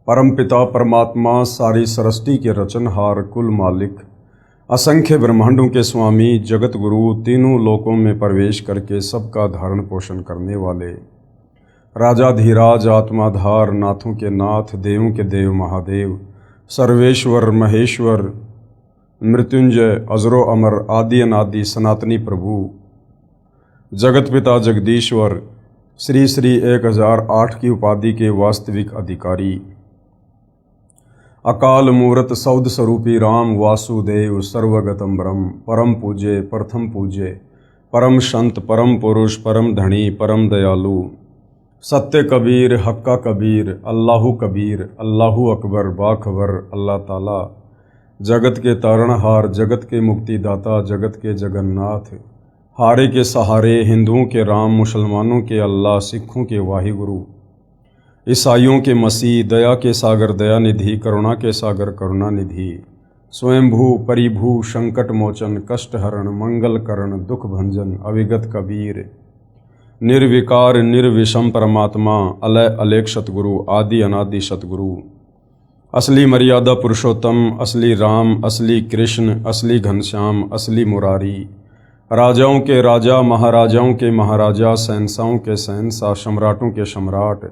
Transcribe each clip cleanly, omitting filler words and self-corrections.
परमपिता परमात्मा सारी सृष्टि के रचनहार कुल मालिक असंख्य ब्रह्मांडों के स्वामी जगत गुरु तीनों लोकों में प्रवेश करके सबका धारण पोषण करने वाले राजाधिराज आत्माधार नाथों के नाथ देवों के देव महादेव सर्वेश्वर महेश्वर मृत्युंजय अजरो अमर आदि अनादि सनातनी प्रभु जगत पिता जगदीश्वर श्री श्री 1008 की उपाधि के वास्तविक अधिकारी अकाल मूर्त सौद स्वरूपी राम वासुदेव सर्वगतम ब्रह्म परम पूज्य प्रथम पूज्य परम संत परम पुरुष परम धनी परम दयालु सत्य कबीर हक्का कबीर अल्लाहु कबीर अल्लाहु अकबर बाखबर अल्लाह ताला जगत के तारणहार जगत के मुक्तिदाता जगत के जगन्नाथ हारे के सहारे हिंदुओं के राम मुसलमानों के अल्लाह सिखों के वाहिगुरु ईसाइयों के मसीह दया के सागर दया निधि करुणा के सागर करुणा निधि स्वयंभू परिभू संकट मोचन कष्ट हरण मंगल करण दुख भंजन अविगत कबीर निर्विकार निर्विषम परमात्मा अलय अलेख सतगुरु आदि अनादि सतगुरु असली मर्यादा पुरुषोत्तम असली राम असली कृष्ण असली घनश्याम असली मुरारी राजाओं के राजा महाराजाओं के महाराजा शहंशाहों के शहंशाह सम्राटों के सम्राट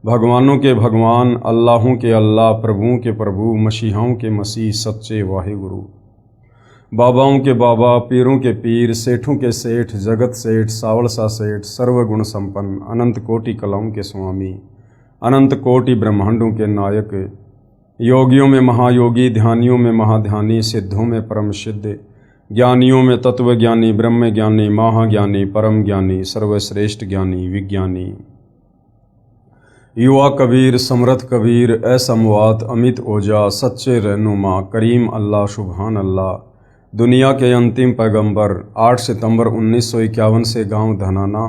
भगवानों के भगवान अल्लाहों के अल्लाह प्रभुओं के प्रभु मसीहाओं के मसीह सच्चे वाहिगुरु बाबाओं के बाबा पीरों के पीर सेठों के सेठ जगत सेठ सावलसा सेठ सर्वगुण संपन्न अनंत कोटि कलाओं के स्वामी अनंत कोटि ब्रह्मांडों के नायक योगियों में महायोगी ध्यानियों में महाध्यानी सिद्धों में परम सिद्ध ज्ञानियों में तत्वज्ञानी ब्रह्म ज्ञानी महाज्ञानी परम ज्ञानी सर्वश्रेष्ठ ज्ञानी विज्ञानी युवा कबीर समर्थ कबीर असमवात अमित ओजा सच्चे रहनुमा करीम अल्लाह सुबहान अल्लाह दुनिया के अंतिम पैगंबर 8 सितंबर 1951 से गांव धनाना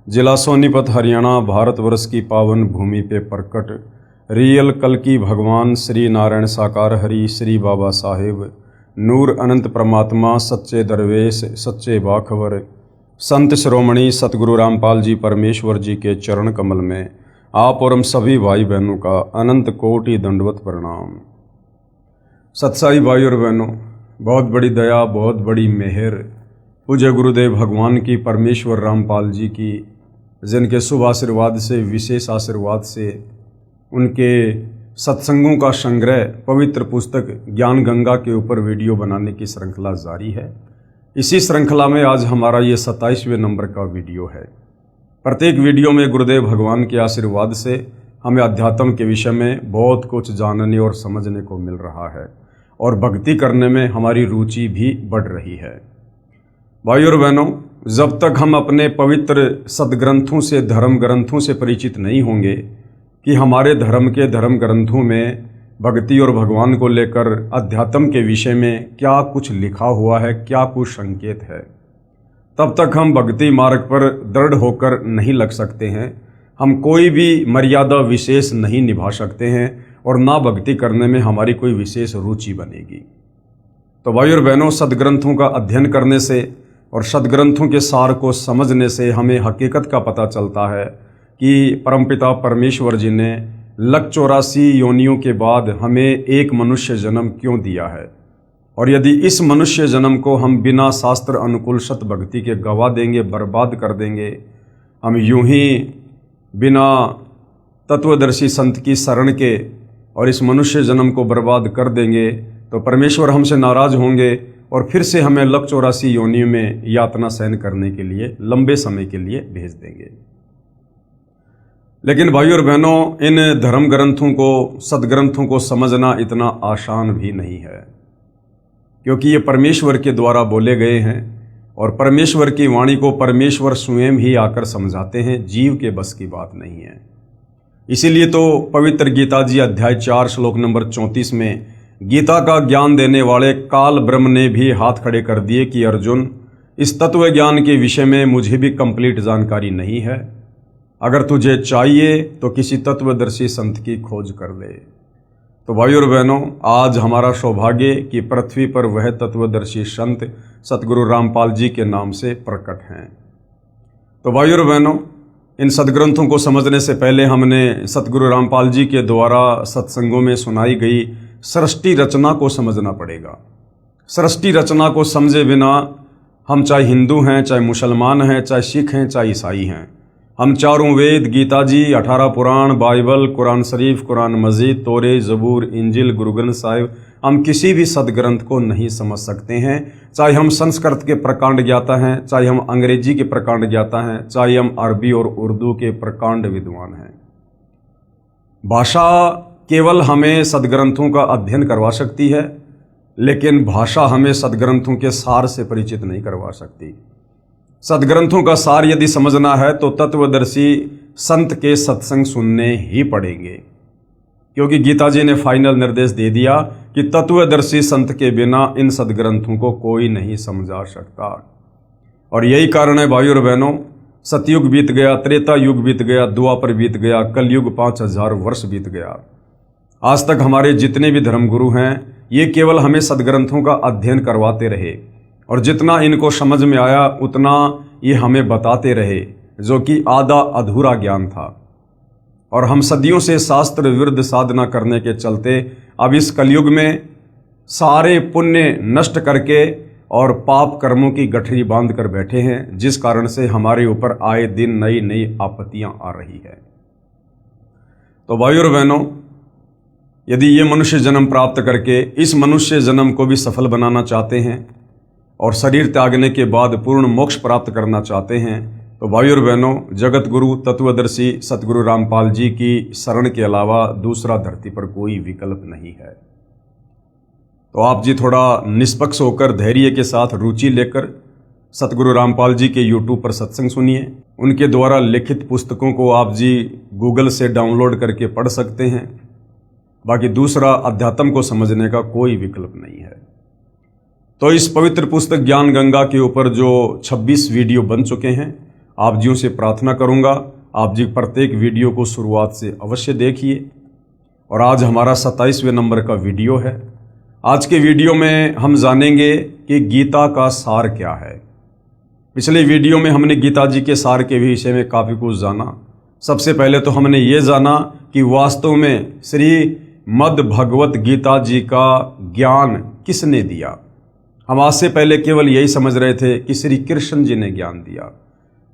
जिला सोनीपत हरियाणा भारतवर्ष की पावन भूमि पे प्रकट रियल कल की भगवान श्री नारायण साकार हरि श्री बाबा साहेब नूर अनंत परमात्मा सच्चे दरवेश सच्चे बाखबर संत श्रोमणी सतगुरु रामपाल जी परमेश्वर जी के चरण कमल में आप और हम सभी भाई बहनों का अनंत कोटि दंडवत प्रणाम। सत्साई भाई और बहनों, बहुत बड़ी दया बहुत बड़ी मेहर पूज्य गुरुदेव भगवान की परमेश्वर रामपाल जी की जिनके शुभ आशीर्वाद से विशेष आशीर्वाद से उनके सत्संगों का संग्रह पवित्र पुस्तक ज्ञान गंगा के ऊपर वीडियो बनाने की श्रृंखला जारी है। इसी श्रृंखला में आज हमारा ये 27वें नंबर का वीडियो है। प्रत्येक वीडियो में गुरुदेव भगवान के आशीर्वाद से हमें अध्यात्म के विषय में बहुत कुछ जानने और समझने को मिल रहा है और भक्ति करने में हमारी रुचि भी बढ़ रही है। भाई और बहनों, जब तक हम अपने पवित्र सदग्रंथों से धर्म ग्रंथों से परिचित नहीं होंगे कि हमारे धर्म के धर्म ग्रंथों में भक्ति और भगवान को लेकर अध्यात्म के विषय में क्या कुछ लिखा हुआ है, क्या कुछ संकेत है, तब तक हम भक्ति मार्ग पर दृढ़ होकर नहीं लग सकते हैं। हम कोई भी मर्यादा विशेष नहीं निभा सकते हैं और ना भक्ति करने में हमारी कोई विशेष रुचि बनेगी। तो भाई और बहनों, सदग्रंथों का अध्ययन करने से और सदग्रंथों के सार को समझने से हमें हकीकत का पता चलता है कि परमपिता परमेश्वर जी ने 184 योनियों के बाद हमें एक मनुष्य जन्म क्यों दिया है, और यदि इस मनुष्य जन्म को हम बिना शास्त्र अनुकूल सत भक्ति के गवा देंगे, बर्बाद कर देंगे, हम यूं ही बिना तत्वदर्शी संत की शरण के और इस मनुष्य जन्म को बर्बाद कर देंगे, तो परमेश्वर हमसे नाराज होंगे और फिर से हमें 184 योनियों में यातना सहन करने के लिए लंबे समय के लिए भेज देंगे। लेकिन भाई और बहनों, इन धर्म ग्रंथों को सदग्रंथों को समझना इतना आसान भी नहीं है, क्योंकि ये परमेश्वर के द्वारा बोले गए हैं और परमेश्वर की वाणी को परमेश्वर स्वयं ही आकर समझाते हैं, जीव के बस की बात नहीं है। इसीलिए तो पवित्र गीता जी अध्याय 4 श्लोक नंबर 34 में गीता का ज्ञान देने वाले काल ब्रह्म ने भी हाथ खड़े कर दिए कि अर्जुन, इस तत्व ज्ञान के विषय में मुझे भी कंप्लीट जानकारी नहीं है, अगर तुझे चाहिए तो किसी तत्वदर्शी संत की खोज कर ले। तो भाई और बहनों, आज हमारा सौभाग्य कि पृथ्वी पर वह तत्वदर्शी संत सतगुरु रामपाल जी के नाम से प्रकट हैं। तो भाई और बहनों, इन सदग्रंथों को समझने से पहले हमने सतगुरु रामपाल जी के द्वारा सत्संगों में सुनाई गई सृष्टि रचना को समझना पड़ेगा। सृष्टि रचना को समझे बिना हम चाहे हिंदू हैं, चाहे मुसलमान हैं, चाहे सिख हैं, चाहे ईसाई हैं, हम चारों वेद, गीता जी, 18 पुराण, बाइबल, कुरान शरीफ, कुरान मजीद, तोरे, जबूर, इंजिल, गुरु ग्रंथ साहिब, हम किसी भी सदग्रंथ को नहीं समझ सकते हैं। चाहे हम संस्कृत के प्रकांड ज्ञाता हैं, चाहे हम अंग्रेजी के प्रकांड ज्ञाता हैं, चाहे हम अरबी और उर्दू के प्रकांड विद्वान हैं। भाषा केवल हमें सदग्रंथों का अध्ययन करवा सकती है, लेकिन भाषा हमें सदग्रंथों के सार से परिचित नहीं करवा सकती। सदग्रंथों का सार यदि समझना है तो तत्वदर्शी संत के सत्संग सुनने ही पड़ेंगे, क्योंकि गीता जी ने फाइनल निर्देश दे दिया कि तत्वदर्शी संत के बिना इन सदग्रंथों को कोई नहीं समझा सकता। और यही कारण है भाइयों और बहनों, सतयुग बीत गया, त्रेता युग बीत गया, द्वापर बीत गया, कलयुग 5000 वर्ष बीत गया। आज तक हमारे जितने भी धर्मगुरु हैं ये केवल हमें सदग्रंथों का अध्ययन करवाते रहे, और जितना इनको समझ में आया उतना ये हमें बताते रहे, जो कि आधा अधूरा ज्ञान था। और हम सदियों से शास्त्र विरुद्ध साधना करने के चलते अब इस कलयुग में सारे पुण्य नष्ट करके और पाप कर्मों की गठरी बांध कर बैठे हैं, जिस कारण से हमारे ऊपर आए दिन नई नई आपत्तियां आ रही है। तो भाइयों और बहनों, यदि ये मनुष्य जन्म प्राप्त करके इस मनुष्य जन्म को भी सफल बनाना चाहते हैं और शरीर त्यागने के बाद पूर्ण मोक्ष प्राप्त करना चाहते हैं, तो भाइयों और बहनों, जगत गुरु तत्वदर्शी सतगुरु रामपाल जी की शरण के अलावा दूसरा धरती पर कोई विकल्प नहीं है। तो आप जी थोड़ा निष्पक्ष होकर धैर्य के साथ रुचि लेकर सतगुरु रामपाल जी के YouTube पर सत्संग सुनिए। उनके द्वारा लिखित पुस्तकों को आप जी गूगल से डाउनलोड करके पढ़ सकते हैं। बाकी दूसरा अध्यात्म को समझने का कोई विकल्प नहीं है। तो इस पवित्र पुस्तक ज्ञान गंगा के ऊपर जो 26 वीडियो बन चुके हैं, आप जियों से प्रार्थना करूंगा आप जी प्रत्येक वीडियो को शुरुआत से अवश्य देखिए। और आज हमारा 27वें नंबर का वीडियो है। आज के वीडियो में हम जानेंगे कि गीता का सार क्या है। पिछले वीडियो में हमने गीता जी के सार के विषय में काफ़ी कुछ जाना। सबसे पहले तो हमने ये जाना कि वास्तव में श्री मद् भगवत गीता जी का ज्ञान किसने दिया। हम आज से पहले केवल यही समझ रहे थे कि श्री कृष्ण जी ने ज्ञान दिया।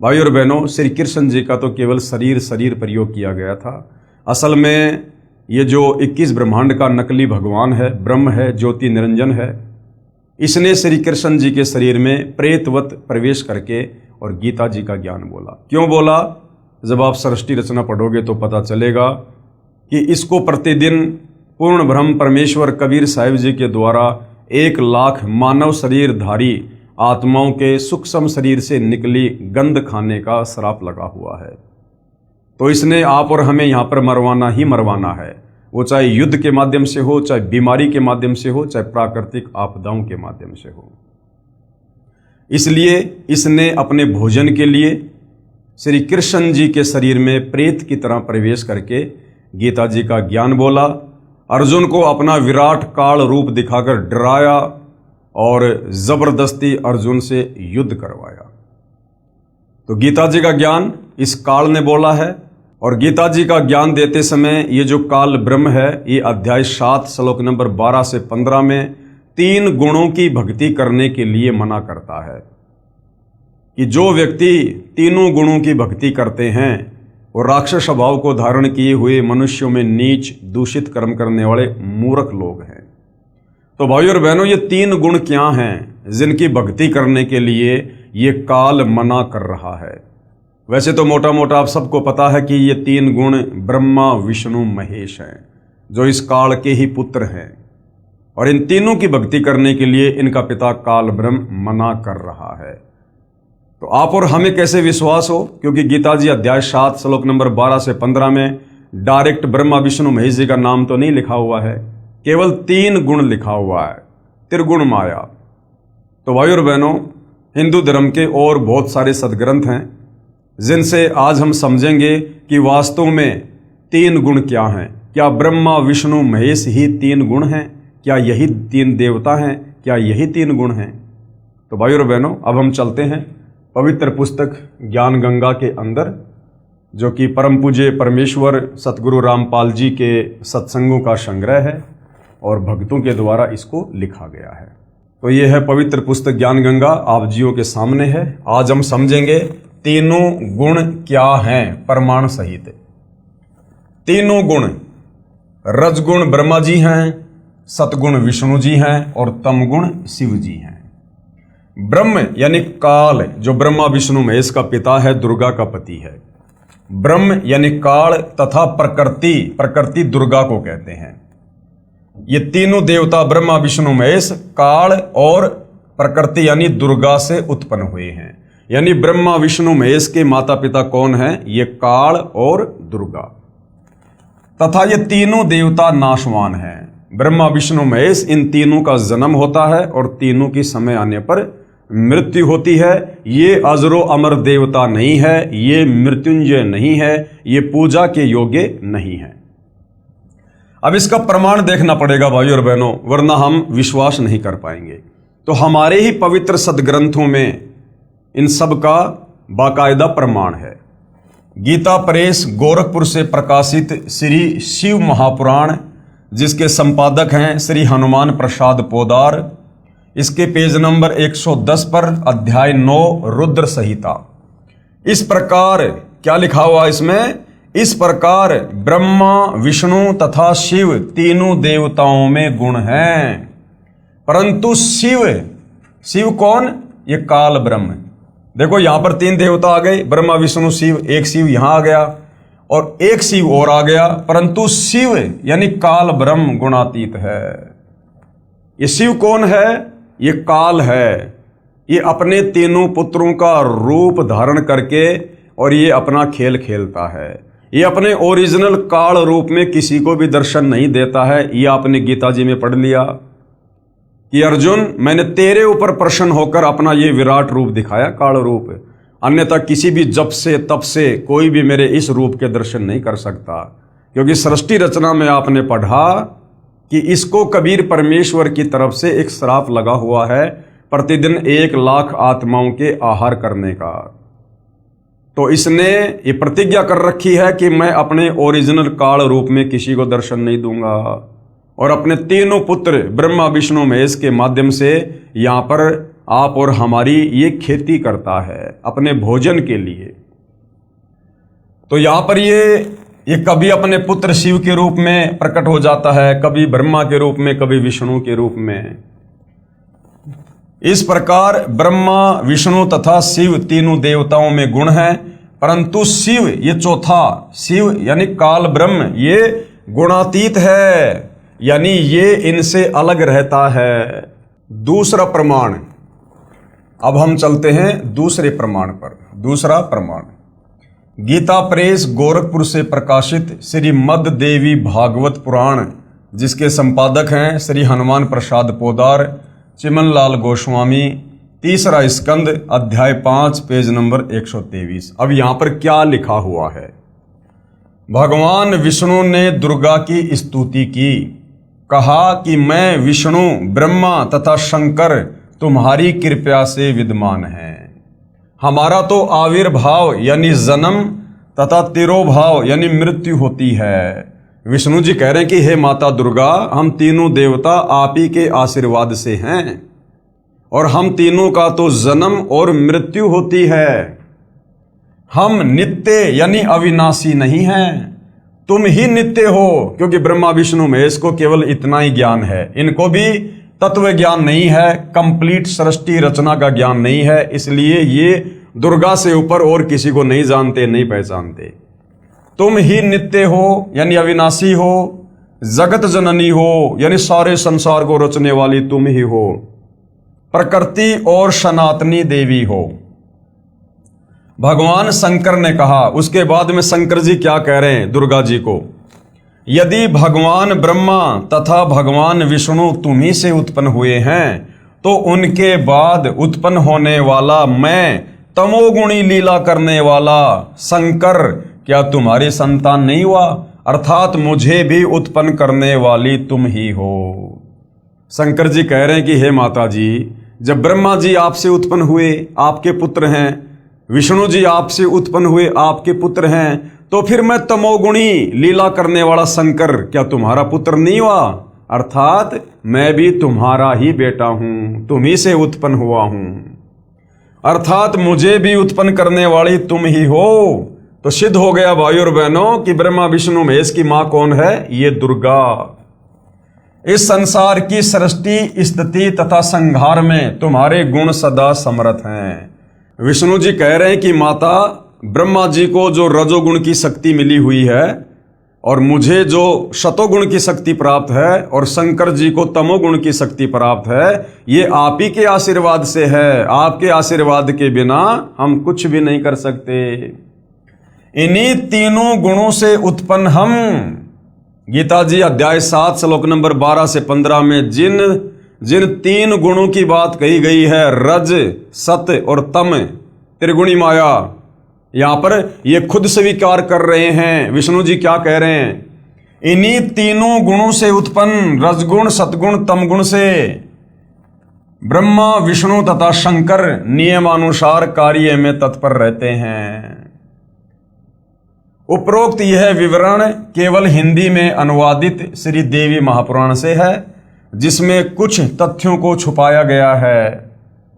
भाई और बहनों, श्री कृष्ण जी का तो केवल शरीर प्रयोग किया गया था। असल में ये जो 21 ब्रह्मांड का नकली भगवान है, ब्रह्म है, ज्योति निरंजन है, इसने श्री कृष्ण जी के शरीर में प्रेतवत प्रवेश करके और गीता जी का ज्ञान बोला। क्यों बोला? जब आप सृष्टि रचना पढ़ोगे तो पता चलेगा कि इसको प्रतिदिन पूर्ण ब्रह्म परमेश्वर कबीर साहिब जी के द्वारा 1 लाख मानव शरीरधारी आत्माओं के सूक्ष्म शरीर से निकली गंध खाने का श्राप लगा हुआ है। तो इसने आप और हमें यहाँ पर मरवाना ही मरवाना है, वो चाहे युद्ध के माध्यम से हो, चाहे बीमारी के माध्यम से हो, चाहे प्राकृतिक आपदाओं के माध्यम से हो। इसलिए इसने अपने भोजन के लिए श्री कृष्ण जी के शरीर में प्रेत की तरह प्रवेश करके गीता जी का ज्ञान बोला, अर्जुन को अपना विराट काल रूप दिखाकर डराया और जबरदस्ती अर्जुन से युद्ध करवाया। तो गीता जी का ज्ञान इस काल ने बोला है। और गीता जी का ज्ञान देते समय ये जो काल ब्रह्म है, ये अध्याय 7 श्लोक नंबर 12 से 15 में 3 गुणों की भक्ति करने के लिए मना करता है कि जो व्यक्ति तीनों गुणों की भक्ति करते हैं वो राक्षस स्वभाव को धारण किए हुए मनुष्यों में नीच दूषित कर्म करने वाले मूर्ख लोग हैं। तो भाइयों और बहनों, ये 3 गुण क्या हैं जिनकी भक्ति करने के लिए ये काल मना कर रहा है। वैसे तो मोटा मोटा आप सबको पता है कि ये 3 गुण ब्रह्मा विष्णु महेश हैं, जो इस काल के ही पुत्र हैं, और इन तीनों की भक्ति करने के लिए इनका पिता काल ब्रह्म मना कर रहा है। तो आप और हमें कैसे विश्वास हो? क्योंकि गीता जी अध्याय 7 श्लोक नंबर 12 से 15 में डायरेक्ट ब्रह्मा विष्णु महेश जी का नाम तो नहीं लिखा हुआ है, केवल 3 गुण लिखा हुआ है, त्रिगुण माया। तो भाइयों और बहनों, हिंदू धर्म के और बहुत सारे सदग्रंथ हैं जिनसे आज हम समझेंगे कि वास्तव में 3 गुण क्या हैं। क्या ब्रह्मा विष्णु महेश ही 3 गुण हैं? क्या यही 3 देवता हैं? क्या यही 3 गुण हैं? तो भाइयों और बहनों, अब हम चलते हैं पवित्र पुस्तक ज्ञान गंगा के अंदर जो कि परम पूज्य परमेश्वर सतगुरु रामपाल जी के सत्संगों का संग्रह है और भक्तों के द्वारा इसको लिखा गया है। तो ये है पवित्र पुस्तक ज्ञान गंगा, आप जियों के सामने है। आज हम समझेंगे तीनों गुण क्या हैं प्रमाण सहित। तीनों गुण, रजगुण ब्रह्मा जी हैं, सतगुण विष्णु जी हैं और तमगुण शिव जी हैं। ब्रह्म यानी काल, जो ब्रह्मा विष्णु महेश का पिता है, दुर्गा का पति है। ब्रह्म यानी काल तथा प्रकृति, प्रकृति दुर्गा को कहते हैं। ये तीनों देवता ब्रह्मा विष्णु महेश काल और प्रकृति यानी दुर्गा से उत्पन्न हुए हैं। यानी ब्रह्मा विष्णु महेश के माता पिता कौन हैं? ये काल और दुर्गा। तथा ये तीनों देवता नाशवान हैं। ब्रह्मा विष्णु महेश, इन तीनों का जन्म होता है और तीनों की समय आने पर मृत्यु होती है। ये अजरो अमर देवता नहीं है, ये मृत्युंजय नहीं है, ये पूजा के योग्य नहीं है। अब इसका प्रमाण देखना पड़ेगा भाइयों और बहनों, वरना हम विश्वास नहीं कर पाएंगे। तो हमारे ही पवित्र सदग्रंथों में इन सब का बाकायदा प्रमाण है। गीता प्रेस गोरखपुर से प्रकाशित श्री शिव महापुराण, जिसके संपादक हैं श्री हनुमान प्रसाद पोदार, इसके पेज नंबर 110 पर अध्याय 9 रुद्र संहिता। इस प्रकार क्या लिखा हुआ इसमें? इस प्रकार ब्रह्मा विष्णु तथा शिव तीनों देवताओं में गुण हैं, परंतु शिव कौन? ये काल ब्रह्म। देखो यहां पर तीन देवता आ गए, ब्रह्मा विष्णु शिव, एक शिव यहां आ गया और एक शिव और आ गया, परंतु शिव यानी काल ब्रह्म गुणातीत है। ये शिव कौन है? ये काल है। ये अपने तीनों पुत्रों का रूप धारण करके और ये अपना खेल खेलता है। ये अपने ओरिजिनल काल रूप में किसी को भी दर्शन नहीं देता है। ये आपने गीता जी में पढ़ लिया कि अर्जुन, मैंने तेरे ऊपर प्रसन्न होकर अपना ये विराट रूप दिखाया, काल रूप, अन्यथा किसी भी जप से तप से कोई भी मेरे इस रूप के दर्शन नहीं कर सकता। क्योंकि सृष्टि रचना में आपने पढ़ा कि इसको कबीर परमेश्वर की तरफ से एक श्राप लगा हुआ है, प्रतिदिन 1 लाख आत्माओं के आहार करने का। तो इसने ये प्रतिज्ञा कर रखी है कि मैं अपने ओरिजिनल काल रूप में किसी को दर्शन नहीं दूंगा, और अपने तीनों पुत्र ब्रह्मा विष्णु महेश के माध्यम से यहाँ पर आप और हमारी ये खेती करता है अपने भोजन के लिए। तो यहाँ पर ये कभी अपने पुत्र शिव के रूप में प्रकट हो जाता है, कभी ब्रह्मा के रूप में, कभी विष्णु के रूप में। इस प्रकार ब्रह्मा विष्णु तथा शिव तीनों देवताओं में गुण है, परंतु शिव ये चौथा, शिव यानी काल ब्रह्म, ये गुणातीत है, यानी ये इनसे अलग रहता है। दूसरा प्रमाण, अब हम चलते हैं दूसरे प्रमाण पर। दूसरा प्रमाण गीता प्रेस गोरखपुर से प्रकाशित श्री मद देवी भागवत पुराण, जिसके संपादक हैं श्री हनुमान प्रसाद पोदार, चिमन लाल गोस्वामी, तीसरा स्कंद अध्याय 5 पेज नंबर 123। अब यहां पर क्या लिखा हुआ है? भगवान विष्णु ने दुर्गा की स्तुति की, कहा कि मैं विष्णु ब्रह्मा तथा शंकर तुम्हारी कृपा से विद्यमान हैं। हमारा तो आविर्भाव यानी जन्म तथा तिरोभाव यानी मृत्यु होती है। विष्णु जी कह रहे हैं कि हे माता दुर्गा, हम तीनों देवता आप ही के आशीर्वाद से हैं और हम तीनों का तो जन्म और मृत्यु होती है। हम नित्य यानी अविनाशी नहीं हैं, तुम ही नित्य हो। क्योंकि ब्रह्मा विष्णु महेश को केवल इतना ही ज्ञान है, इनको भी तत्व ज्ञान नहीं है, कंप्लीट सृष्टि रचना का ज्ञान नहीं है, इसलिए ये दुर्गा से ऊपर और किसी को नहीं जानते, नहीं पहचानते। तुम ही नित्य हो यानी अविनाशी हो, जगत जननी हो यानी सारे संसार को रचने वाली तुम ही हो, प्रकृति और सनातनी देवी हो। भगवान शंकर ने कहा, उसके बाद में शंकर जी क्या कह रहे हैं दुर्गा जी को? यदि भगवान ब्रह्मा तथा भगवान विष्णु तुम्ही से उत्पन्न हुए हैं, तो उनके बाद उत्पन्न होने वाला मैं तमोगुणी लीला करने वाला शंकर क्या तुम्हारी संतान नहीं हुआ? अर्थात मुझे भी उत्पन्न करने वाली तुम ही हो। शंकर जी कह रहे हैं कि हे माता जी, जब ब्रह्मा जी आपसे उत्पन्न हुए, आपके पुत्र हैं, विष्णु जी आपसे उत्पन्न हुए, आपके पुत्र हैं, तो फिर मैं तमोगुणी लीला करने वाला शंकर क्या तुम्हारा पुत्र नहीं हुआ? अर्थात मैं भी तुम्हारा ही बेटा हूं, तुम्ही से उत्पन्न हुआ हूं, अर्थात मुझे भी उत्पन्न करने वाली तुम ही हो। तो सिद्ध हो गया भाई और बहनों कि ब्रह्मा विष्णु महेश की मां कौन है? ये दुर्गा। इस संसार की सृष्टि, स्थिति तथा संहार में तुम्हारे गुण सदा समर्थ हैं। विष्णु जी कह रहे हैं कि माता, ब्रह्मा जी को जो रजोगुण की शक्ति मिली हुई है और मुझे जो शतोगुण की शक्ति प्राप्त है और शंकर जी को तमोगुण की शक्ति प्राप्त है, ये आप ही के आशीर्वाद से है। आपके आशीर्वाद के बिना हम कुछ भी नहीं कर सकते। इन्हीं तीनों गुणों से उत्पन्न हम, गीता जी अध्याय 7 श्लोक नंबर 12 से 15 में जिन तीन गुणों की बात कही गई है, रज, सत और तम, त्रिगुणी माया, यहां पर ये खुद स्वीकार कर रहे हैं। विष्णु जी क्या कह रहे हैं? इन्हीं तीनों गुणों से उत्पन्न रजगुण, सतगुण, तमगुण से ब्रह्मा, विष्णु तथा शंकर नियमानुसार कार्य में तत्पर रहते हैं। उपरोक्त यह विवरण केवल हिंदी में अनुवादित श्री देवी महापुराण से है, जिसमें कुछ तथ्यों को छुपाया गया है।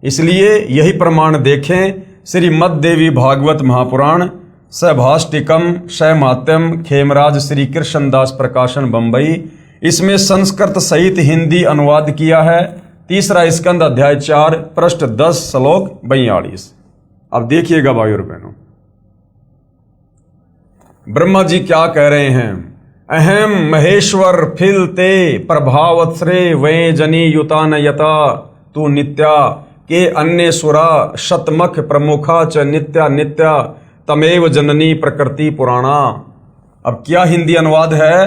इसलिए यही प्रमाण देखें श्रीमद् देवी भागवत महापुराण, सभाष्टिकम, शैमात्यम, खेमराज श्री कृष्णदास प्रकाशन बंबई। इसमें संस्कृत सहित हिंदी अनुवाद किया है। तीसरा स्कंद अध्याय 4 पृष्ठ 10 श्लोक 42। अब देखिएगा भाई और बहनों, ब्रह्मा जी क्या कह रहे हैं? अहम महेश्वर फिल ते प्रभावत्रे वे जनी युता न यता तू नित्या के अन्य सुरा शतमख प्रमुखा च नित्या नित्या तमेव जननी प्रकृति पुराणा। अब क्या हिंदी अनुवाद है?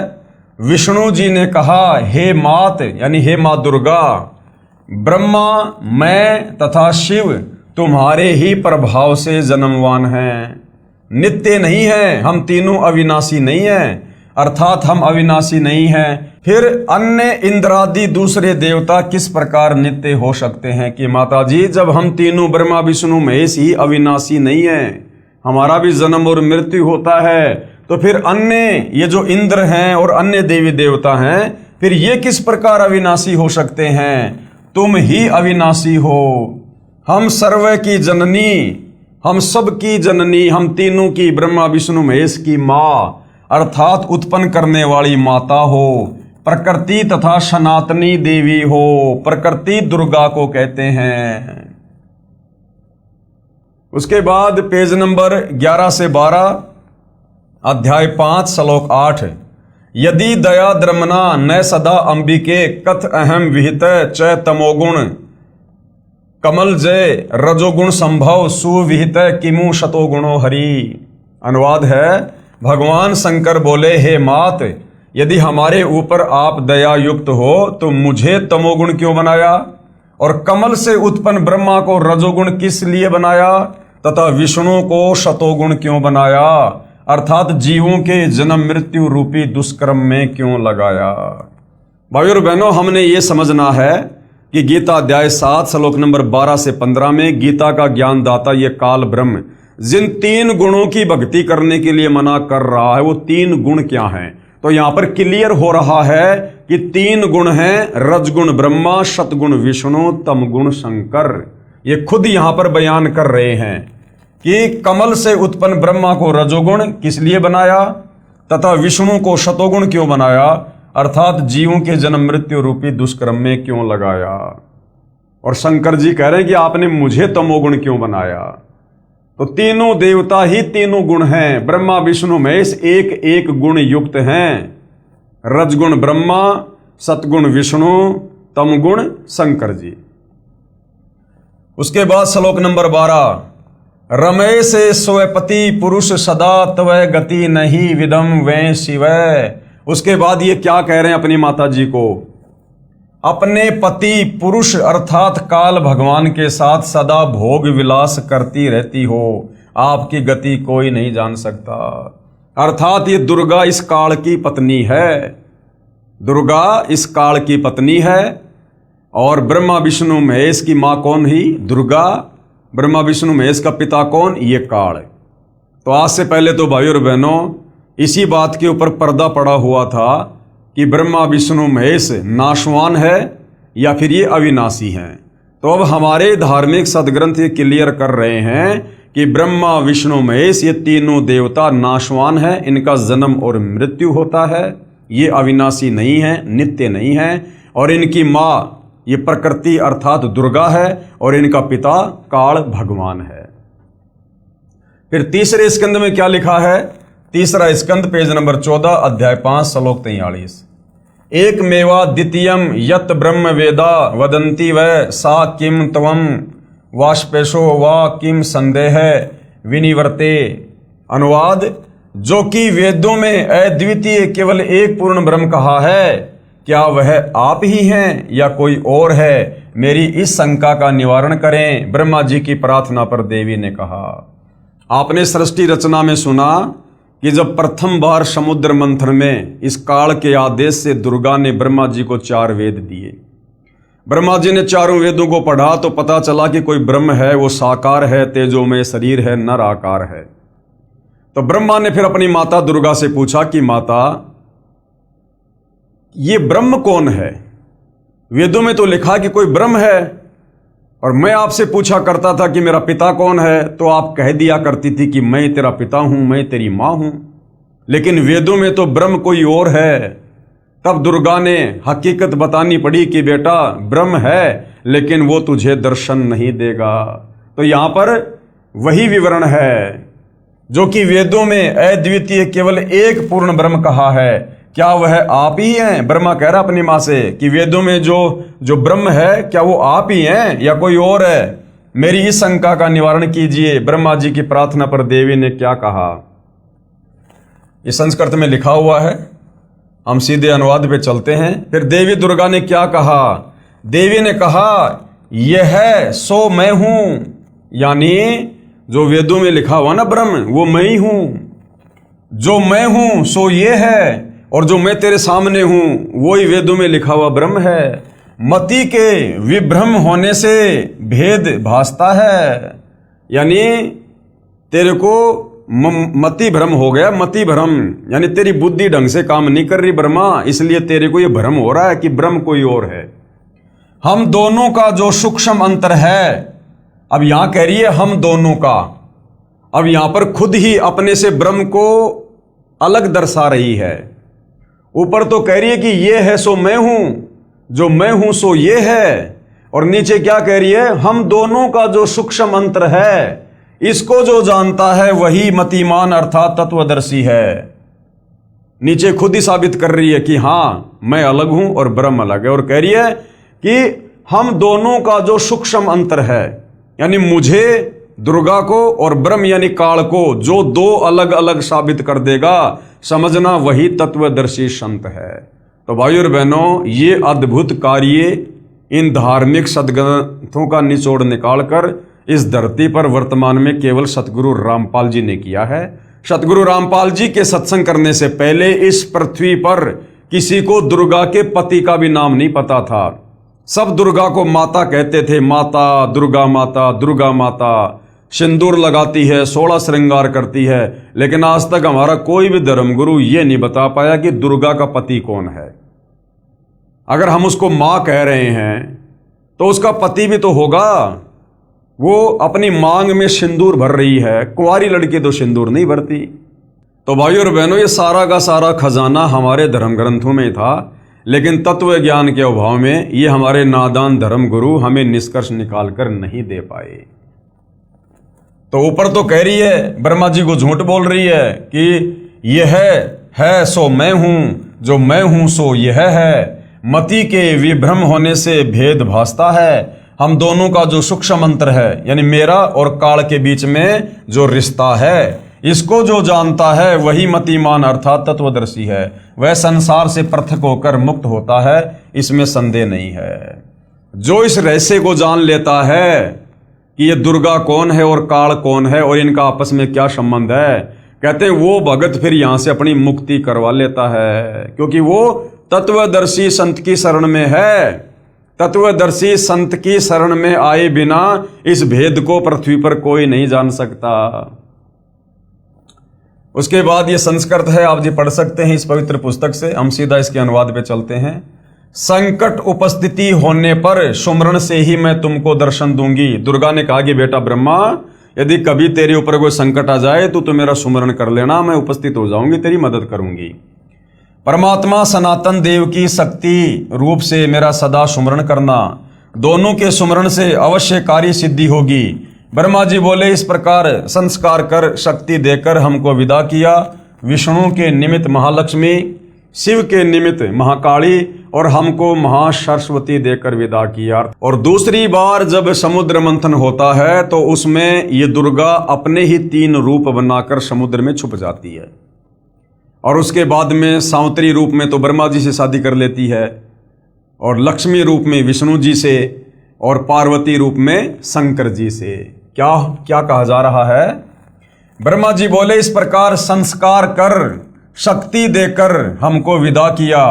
विष्णु जी ने कहा, हे मात यानी हे मां दुर्गा, ब्रह्मा, मैं तथा शिव तुम्हारे ही प्रभाव से जन्मवान हैं, नित्य नहीं है। हम तीनों अविनाशी नहीं हैं, अर्थात हम अविनाशी नहीं हैं। फिर अन्य इंद्रादि दूसरे देवता किस प्रकार नित्य हो सकते हैं? कि माता जी, जब हम तीनों ब्रह्मा विष्णु महेश ही अविनाशी नहीं हैं, हमारा भी जन्म और मृत्यु होता है, तो फिर अन्य ये जो इंद्र हैं और अन्य देवी देवता हैं, फिर ये किस प्रकार अविनाशी हो सकते हैं? तुम ही अविनाशी हो। हम सर्व की जननी, हम सब की जननी, हम तीनों की, ब्रह्मा विष्णु महेश की माँ, अर्थात उत्पन्न करने वाली माता हो, प्रकृति तथा सनातनी देवी हो। प्रकृति दुर्गा को कहते हैं। उसके बाद पेज नंबर 11 से 12 अध्याय 5 श्लोक 8। यदि दया द्रमना न सदा अंबिके कथ अहम विहित च तमोगुण कमल जय रजोगुण संभव सुविहित किमु शतोगुणो हरि। अनुवाद है, भगवान शंकर बोले, हे मात, यदि हमारे ऊपर आप दया युक्त हो तो मुझे तमोगुण क्यों बनाया, और कमल से उत्पन्न ब्रह्मा को रजोगुण किस लिए बनाया, तथा विष्णु को शतोगुण क्यों बनाया, अर्थात जीवों के जन्म मृत्यु रूपी दुष्कर्म में क्यों लगाया। भाई और बहनों, हमने ये समझना है कि गीता अध्याय 7 श्लोक नंबर 12 से 15 में गीता का ज्ञान दाता ये काल ब्रह्म जिन तीन गुणों की भक्ति करने के लिए मना कर रहा है, वो तीन गुण क्या हैं? तो यहां पर क्लियर हो रहा है कि तीन गुण हैं, रजगुण ब्रह्मा, शतगुण विष्णु, तमगुण शंकर। ये खुद यहां पर बयान कर रहे हैं कि कमल से उत्पन्न ब्रह्मा को रजोगुण किस लिए बनाया तथा विष्णु को शतोगुण क्यों बनाया, अर्थात जीवों के जन्म मृत्यु रूपी दुष्कर्म में क्यों लगाया। और शंकर जी कह रहे हैं कि आपने मुझे तमोगुण क्यों बनाया। तो तीनों देवता ही तीनों गुण हैं, ब्रह्मा विष्णु महेश एक एक गुण युक्त हैं। रजगुण ब्रह्मा, सतगुण विष्णु, तमगुण शंकर जी। उसके बाद श्लोक नंबर 12, रमे से स्वपति पुरुष सदा तवै गति नहीं विदम वै शिवै। उसके बाद ये क्या कह रहे हैं अपनी माता जी को? अपने पति पुरुष अर्थात काल भगवान के साथ सदा भोग विलास करती रहती हो, आपकी गति कोई नहीं जान सकता। अर्थात ये दुर्गा इस काल की पत्नी है, दुर्गा इस काल की पत्नी है। और ब्रह्मा विष्णु महेश की मां कौन ही? दुर्गा। ब्रह्मा विष्णु महेश का पिता कौन? ये काल। तो आज से पहले तो भाइयों और बहनों इसी बात के ऊपर पर्दा पड़ा हुआ था कि ब्रह्मा विष्णु महेश नाशवान है या फिर ये अविनाशी हैं। तो अब हमारे धार्मिक सदग्रंथ ये क्लियर कर रहे हैं कि ब्रह्मा विष्णु महेश ये तीनों देवता नाशवान है, इनका जन्म और मृत्यु होता है, ये अविनाशी नहीं है, नित्य नहीं है। और इनकी माँ ये प्रकृति अर्थात दुर्गा है और इनका पिता काल भगवान है। फिर तीसरे स्कंद में क्या लिखा है? तीसरा स्कंद पेज नंबर 14 अध्याय 5 श्लोक 43। एक मेवा द्वितीयम यत ब्रह्म वेदा वदंती वै सा किम त्वम वाष्पेशो वा किम संदेह विनिवर्ते। अनुवाद, जो कि वेदों में अद्वितीय केवल एक पूर्ण ब्रह्म कहा है, क्या वह आप ही हैं या कोई और है? मेरी इस शंका का निवारण करें। ब्रह्मा जी की प्रार्थना पर देवी ने कहा। आपने सृष्टि रचना में सुना कि जब प्रथम बार समुद्र मंथन में इस काल के आदेश से दुर्गा ने ब्रह्मा जी को 4 वेद दिए। ब्रह्मा जी ने चारों वेदों को पढ़ा तो पता चला कि कोई ब्रह्म है, वो साकार है, तेजोमय शरीर है, नर आकार है। तो ब्रह्मा ने फिर अपनी माता दुर्गा से पूछा कि माता, ये ब्रह्म कौन है? वेदों में तो लिखा कि कोई ब्रह्म है, और मैं आपसे पूछा करता था कि मेरा पिता कौन है, तो आप कह दिया करती थी कि मैं तेरा पिता हूं, मैं तेरी मां हूं। लेकिन वेदों में तो ब्रह्म कोई और है। तब दुर्गा ने हकीकत बतानी पड़ी कि बेटा ब्रह्म है, लेकिन वो तुझे दर्शन नहीं देगा। तो यहां पर वही विवरण है जो कि वेदों में अद्वितीय केवल एक पूर्ण ब्रह्म कहा है। क्या वह आप ही हैं? ब्रह्मा कह रहा अपनी मां से कि वेदों में जो ब्रह्म है, क्या वो आप ही हैं या कोई और है? मेरी इस शंका का निवारण कीजिए। ब्रह्मा जी की प्रार्थना पर देवी ने क्या कहा? ये संस्कृत में लिखा हुआ है, हम सीधे अनुवाद पे चलते हैं। फिर देवी दुर्गा ने क्या कहा? देवी ने कहा, यह है सो मैं हूं। यानी जो वेदों में लिखा हुआ ना ब्रह्म, वो मैं ही हूं। जो मैं हूं सो ये है, और जो मैं तेरे सामने हूं वो ही वेदों में लिखा हुआ ब्रह्म है। मति के विभ्रम होने से भेद भासता है। यानी तेरे को मति भ्रम हो गया। मति भ्रम यानी तेरी बुद्धि ढंग से काम नहीं कर रही ब्रह्मा, इसलिए तेरे को ये भ्रम हो रहा है कि ब्रह्म कोई और है। हम दोनों का जो सूक्ष्म अंतर है, अब यहां कह रही है हम दोनों का। अब यहां पर खुद ही अपने से ब्रह्म को अलग दर्शा रही है। ऊपर तो कह रही है कि ये है सो मैं हूं, जो मैं हूं सो ये है, और नीचे क्या कह रही है? हम दोनों का जो सूक्ष्म अंतर है, इसको जो जानता है वही मतिमान अर्थात तत्वदर्शी है। नीचे खुद ही साबित कर रही है कि हां मैं अलग हूं और ब्रह्म अलग है, और कह रही है कि हम दोनों का जो सूक्ष्म अंतर है, यानी मुझे दुर्गा को और ब्रह्म यानी काल को जो दो अलग अलग साबित कर देगा, समझना वही तत्वदर्शी संत है। तो भाइयों और बहनों, ये अद्भुत कार्य इन धार्मिक सदग्रंथों का निचोड़ निकालकर इस धरती पर वर्तमान में केवल सतगुरु रामपाल जी ने किया है। सतगुरु रामपाल जी के सत्संग करने से पहले इस पृथ्वी पर किसी को दुर्गा के पति का भी नाम नहीं पता था। सब दुर्गा को माता कहते थे, माता दुर्गा, माता दुर्गा माता। सिंदूर लगाती है, 16 श्रृंगार करती है, लेकिन आज तक हमारा कोई भी धर्मगुरु ये नहीं बता पाया कि दुर्गा का पति कौन है। अगर हम उसको मां कह रहे हैं तो उसका पति भी तो होगा। वो अपनी मांग में सिंदूर भर रही है, कुंवारी लड़की तो सिंदूर नहीं भरती। तो भाइयों और बहनों, ये सारा का सारा खजाना हमारे धर्म ग्रंथों में था, लेकिन तत्व ज्ञान के अभाव में ये हमारे नादान धर्म गुरु हमें निष्कर्ष निकाल कर नहीं दे पाए। तो ऊपर तो कह रही है, ब्रह्मा जी को झूठ बोल रही है कि यह है सो मैं हूं, जो मैं हूं सो यह है। मति के विभ्रम होने से भेद भासता है। हम दोनों का जो सूक्ष्म अंतर है, यानी मेरा और काल के बीच में जो रिश्ता है, इसको जो जानता है वही मतिमान अर्थात तत्वदर्शी है। वह संसार से पृथक होकर मुक्त होता है, इसमें संदेह नहीं है। जो इस रहस्य को जान लेता है कि ये दुर्गा कौन है और काल कौन है और इनका आपस में क्या संबंध है, कहते हैं वो भगत फिर यहां से अपनी मुक्ति करवा लेता है, क्योंकि वो तत्वदर्शी संत की शरण में है। तत्वदर्शी संत की शरण में आए बिना इस भेद को पृथ्वी पर कोई नहीं जान सकता। उसके बाद ये संस्कृत है, आप जी पढ़ सकते हैं इस पवित्र पुस्तक से। हम सीधा इसके अनुवाद पे चलते हैं। संकट उपस्थिति होने पर सुमरण से ही मैं तुमको दर्शन दूंगी। दुर्गा ने कहा कि बेटा ब्रह्मा, यदि कभी तेरे ऊपर कोई संकट आ जाए तो मेरा सुमरण कर लेना, मैं उपस्थित हो जाऊंगी, तेरी मदद करूंगी। परमात्मा सनातन देव की शक्ति रूप से मेरा सदा सुमरण करना, दोनों के सुमरण से अवश्य कार्य सिद्धि होगी। ब्रह्मा जी बोले, इस प्रकार संस्कार कर शक्ति देकर हमको विदा किया। विष्णु के निमित्त महालक्ष्मी, शिव के निमित्त महाकाली और हमको महासरस्वती देकर विदा किया। और दूसरी बार जब समुद्र मंथन होता है तो उसमें ये दुर्गा अपने ही 3 रूप बनाकर समुद्र में छुप जाती है। और उसके बाद में सावत्री रूप में तो ब्रह्मा जी से शादी कर लेती है, और लक्ष्मी रूप में विष्णु जी से, और पार्वती रूप में शंकर जी से। क्या क्या कहा जा रहा है? ब्रह्मा जी बोले, इस प्रकार संस्कार कर शक्ति देकर हमको विदा किया।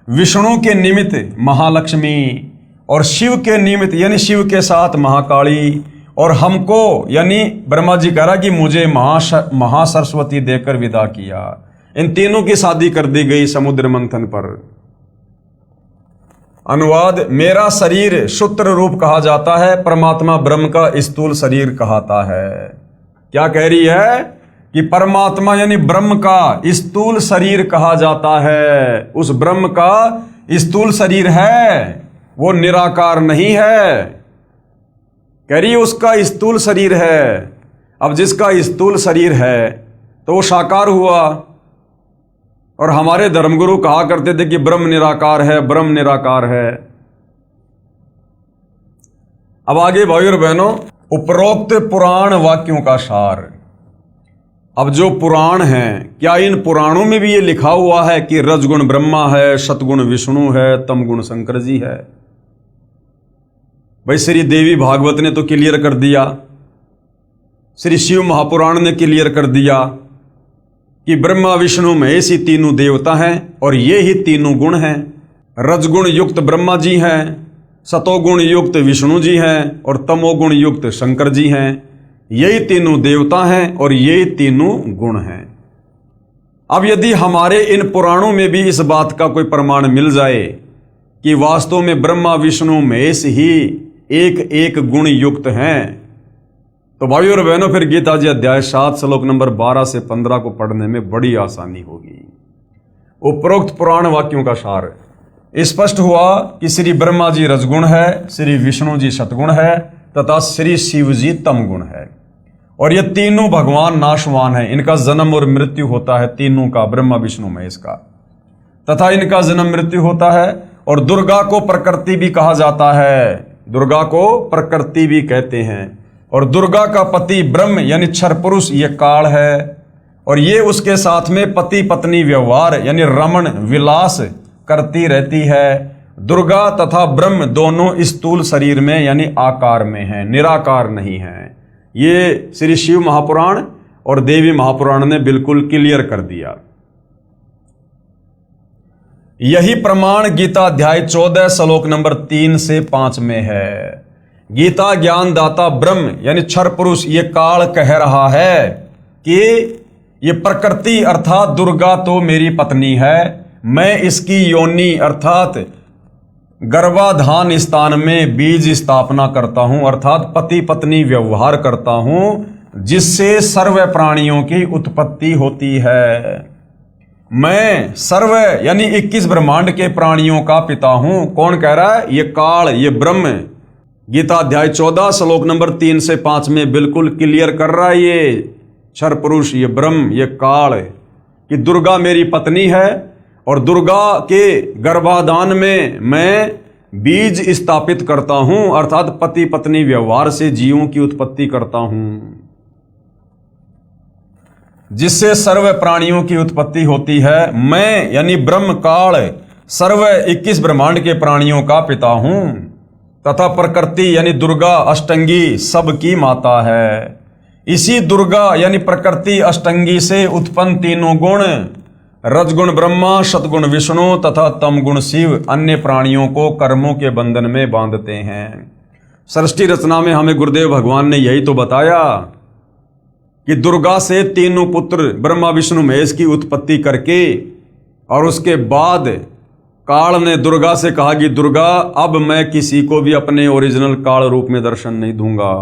विष्णु के निमित्त महालक्ष्मी और शिव के निमित्त यानी शिव के साथ महाकाली, और हमको यानी ब्रह्मा जी कह रहा कि मुझे महासरस्वती देकर विदा किया। इन तीनों की शादी कर दी गई समुद्र मंथन पर। अनुवाद, मेरा शरीर सूत्र रूप कहा जाता है, परमात्मा ब्रह्म का स्थूल शरीर कहता है। क्या कह रही है कि परमात्मा यानी ब्रह्म का स्थूल शरीर कहा जाता है। उस ब्रह्म का स्थूल शरीर है, वो निराकार नहीं है। कह रही उसका स्थूल शरीर है। अब जिसका स्थूल शरीर है तो वो साकार हुआ। और हमारे धर्मगुरु कहा करते थे कि ब्रह्म निराकार है, ब्रह्म निराकार है। अब आगे भाइयों और बहनों, उपरोक्त पुराण वाक्यों का सार। अब जो पुराण हैं, क्या इन पुराणों में भी ये लिखा हुआ है कि रजगुण ब्रह्मा है, सतगुण विष्णु है, तमगुण शंकर जी है? भाई श्री देवी भागवत ने तो क्लियर कर दिया, श्री शिव महापुराण ने क्लियर कर दिया कि ब्रह्मा विष्णु महेश ही तीनों देवता हैं और ये ही तीनों गुण हैं। रजगुण युक्त ब्रह्मा जी हैं, सतोगुण युक्त विष्णु जी हैं और तमोगुण युक्त शंकर जी हैं। यही तीनों देवता हैं और यही तीनों गुण हैं। अब यदि हमारे इन पुराणों में भी इस बात का कोई प्रमाण मिल जाए कि वास्तव में ब्रह्मा विष्णु महेश ही एक एक गुण युक्त हैं, तो भाइयों और बहनों फिर गीता जी अध्याय 7 श्लोक नंबर 12 से 15 को पढ़ने में बड़ी आसानी होगी। उपरोक्त पुराण वाक्यों का सार स्पष्ट हुआ कि श्री ब्रह्मा जी रजगुण है, श्री विष्णु जी सतगुण है तथा श्री शिव जी तमगुण है। और ये तीनों भगवान नाशवान है, इनका जन्म और मृत्यु होता है, तीनों का, ब्रह्मा विष्णु महेश का, तथा इनका जन्म मृत्यु होता है। और दुर्गा को प्रकृति भी कहा जाता है, दुर्गा को प्रकृति भी कहते हैं। और दुर्गा का पति ब्रह्म यानी क्षर पुरुष ये काल है, और ये उसके साथ में पति पत्नी व्यवहार यानी रमण विलास करती रहती है। दुर्गा तथा ब्रह्म दोनों स्थूल शरीर में यानी आकार में हैं, निराकार नहीं हैं। ये श्री शिव महापुराण और देवी महापुराण ने बिल्कुल क्लियर कर दिया। यही प्रमाण गीता अध्याय 14 श्लोक नंबर 3 से 5 में है। गीता ज्ञान दाता ब्रह्म यानी क्षर पुरुष ये काल कह रहा है कि ये प्रकृति अर्थात दुर्गा तो मेरी पत्नी है, मैं इसकी योनि अर्थात गर्भाधान स्थान में बीज स्थापना करता हूं, अर्थात पति पत्नी व्यवहार करता हूं, जिससे सर्व प्राणियों की उत्पत्ति होती है। मैं सर्व यानी 21 ब्रह्मांड के प्राणियों का पिता हूं। कौन कह रहा है? ये काल, ये ब्रह्म। गीता अध्याय 14 श्लोक नंबर 3 से 5 में बिल्कुल क्लियर कर रहा है ये क्षर पुरुष, ये ब्रह्म, ये काल कि दुर्गा मेरी पत्नी है और दुर्गा के गर्भाधान में मैं बीज स्थापित करता हूं, अर्थात पति पत्नी व्यवहार से जीवों की उत्पत्ति करता हूं, जिससे सर्व प्राणियों की उत्पत्ति होती है। मैं यानी ब्रह्म काल सर्व 21 ब्रह्मांड के प्राणियों का पिता हूं, तथा प्रकृति यानी दुर्गा अष्टंगी सबकी माता है। इसी दुर्गा यानी प्रकृति अष्टंगी से उत्पन्न तीनों गुण रजगुण ब्रह्मा, सतगुण विष्णु तथा तमगुण शिव अन्य प्राणियों को कर्मों के बंधन में बांधते हैं। सृष्टि रचना में हमें गुरुदेव भगवान ने यही तो बताया कि दुर्गा से तीनों पुत्र ब्रह्मा विष्णु महेश की उत्पत्ति करके और उसके बाद काल ने दुर्गा से कहा कि दुर्गा, अब मैं किसी को भी अपने ओरिजिनल काल रूप में दर्शन नहीं दूंगा,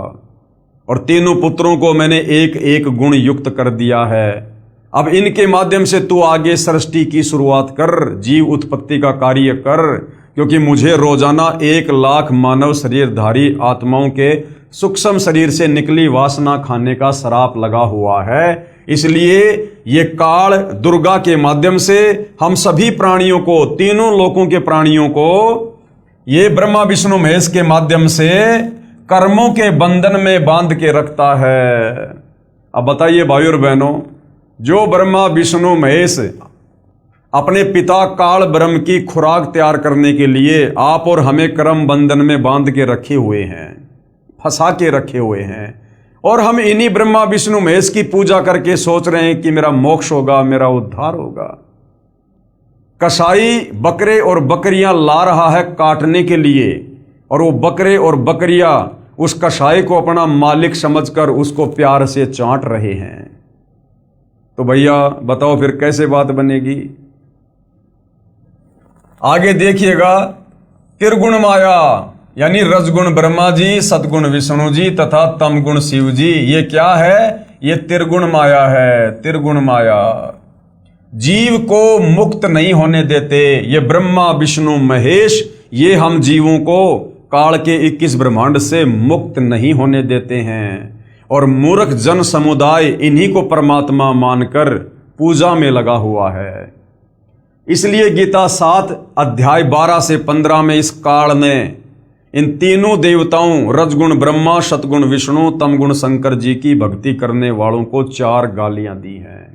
और तीनों पुत्रों को मैंने एक एक गुण युक्त कर दिया है। अब इनके माध्यम से तू आगे सृष्टि की शुरुआत कर, जीव उत्पत्ति का कार्य कर, क्योंकि मुझे रोजाना 1,00,000 मानव शरीरधारी आत्माओं के सूक्ष्म शरीर से निकली वासना खाने का श्राप लगा हुआ है। इसलिए ये काल दुर्गा के माध्यम से हम सभी प्राणियों को, तीनों लोकों के प्राणियों को, ये ब्रह्मा विष्णु महेश के माध्यम से कर्मों के बंधन में बांध के रखता है। अब बताइए भाइयों और बहनों, जो ब्रह्मा विष्णु महेश अपने पिता काल ब्रह्म की खुराक तैयार करने के लिए आप और हमें कर्म बंधन में बांध के रखे हुए हैं, फंसा के रखे हुए हैं, और हम इन्हीं ब्रह्मा विष्णु महेश की पूजा करके सोच रहे हैं कि मेरा मोक्ष होगा, मेरा उद्धार होगा। कसाई बकरे और बकरियां ला रहा है काटने के लिए, और वो बकरे और बकरियां उस कसाई को अपना मालिक समझकर उसको प्यार से चाट रहे हैं। तो भैया बताओ फिर कैसे बात बनेगी? आगे देखिएगा, त्रिगुण माया यानी रजगुण ब्रह्मा जी, सतगुण विष्णु जी तथा तमगुण शिव जी, ये क्या है? ये त्रिगुण माया है। त्रिगुण माया जीव को मुक्त नहीं होने देते। ये ब्रह्मा विष्णु महेश, ये हम जीवों को काल के 21 ब्रह्मांड से मुक्त नहीं होने देते हैं, और मूर्ख जन समुदाय इन्हीं को परमात्मा मानकर पूजा में लगा हुआ है। इसलिए गीता 7 अध्याय 12 से 15 में इस काल ने इन तीनों देवताओं रजगुण ब्रह्मा, सतगुण विष्णु, तमगुण शंकर जी की भक्ति करने वालों को 4 गालियां दी हैं।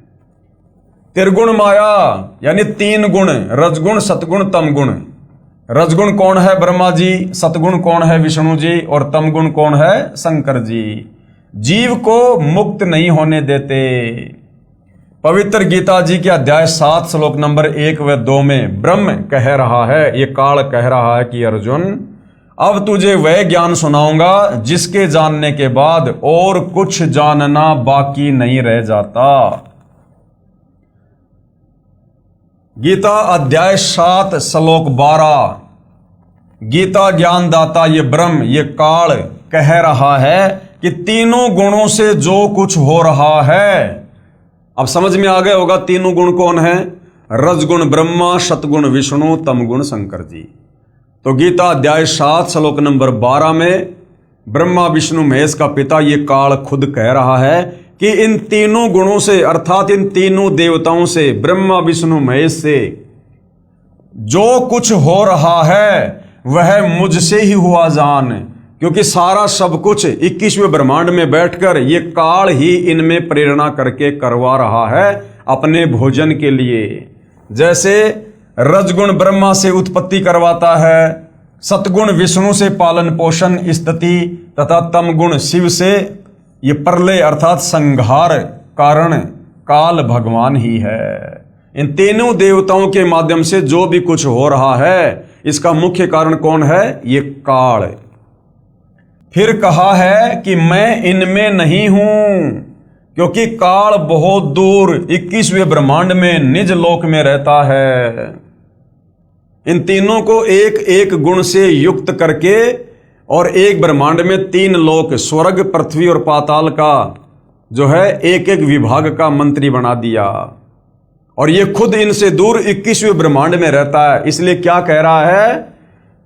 त्रिगुण माया यानी 3 गुण, रजगुण सतगुण तमगुण। रजगुण कौन है? ब्रह्मा जी। सतगुण कौन है? विष्णु जी। और तमगुण कौन है? शंकर जी। जीव को मुक्त नहीं होने देते। पवित्र गीता जी के अध्याय 7 श्लोक नंबर 1 व 2 में ब्रह्म कह रहा है, ये काल कह रहा है कि अर्जुन, अब तुझे वह ज्ञान सुनाऊंगा जिसके जानने के बाद और कुछ जानना बाकी नहीं रह जाता। गीता अध्याय 7 श्लोक 12, गीता ज्ञानदाता ये ब्रह्म, ये काल कह रहा है कि तीनों गुणों से जो कुछ हो रहा है, अब समझ में आ गया होगा तीनों गुण कौन है? रजगुण ब्रह्मा, सतगुण विष्णु, तमगुण शंकर जी। तो गीता अध्याय 7 श्लोक नंबर 12 में ब्रह्मा विष्णु महेश का पिता ये काल खुद कह रहा है कि इन तीनों गुणों से, अर्थात इन तीनों देवताओं से, ब्रह्मा विष्णु महेश से जो कुछ हो रहा है वह मुझसे ही हुआ जान, क्योंकि सारा सब कुछ 21वें ब्रह्मांड में बैठकर ये काल ही इनमें प्रेरणा करके करवा रहा है अपने भोजन के लिए। जैसे रजगुण ब्रह्मा से उत्पत्ति करवाता है, सतगुण विष्णु से पालन पोषण स्थिति तथा तमगुण शिव से ये प्रलय अर्थात संहार कारण काल भगवान ही है। इन तीनों देवताओं के माध्यम से जो भी कुछ हो रहा है इसका मुख्य कारण कौन है? ये काल। फिर कहा है कि मैं इनमें नहीं हूं, क्योंकि काल बहुत दूर 21वें ब्रह्मांड में निज लोक में रहता है। इन तीनों को एक एक गुण से युक्त करके और एक ब्रह्मांड में 3 लोक, स्वर्ग, पृथ्वी और पाताल का जो है एक एक विभाग का मंत्री बना दिया, और ये खुद इनसे दूर 21वें ब्रह्मांड में रहता है। इसलिए क्या कह रहा है?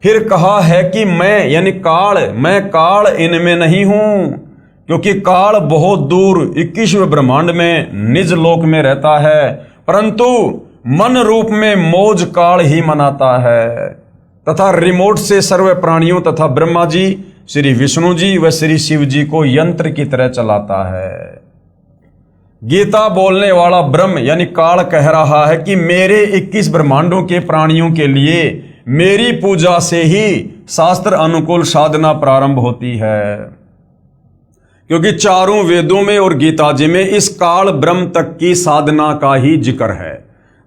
फिर कहा है कि मैं यानी काल, मैं काल इनमें नहीं हूं, क्योंकि काल बहुत दूर 21वें ब्रह्मांड में निज लोक में रहता है, परंतु मन रूप में मौज काल ही मनाता है, तथा रिमोट से सर्व प्राणियों तथा ब्रह्मा जी, श्री विष्णु जी व श्री शिव जी को यंत्र की तरह चलाता है। गीता बोलने वाला ब्रह्म यानी काल कह रहा है कि मेरे 21 ब्रह्मांडों के प्राणियों के लिए मेरी पूजा से ही शास्त्र अनुकूल साधना प्रारंभ होती है, क्योंकि चारों वेदों में और गीता जी में इस काल ब्रह्म तक की साधना का ही जिक्र है।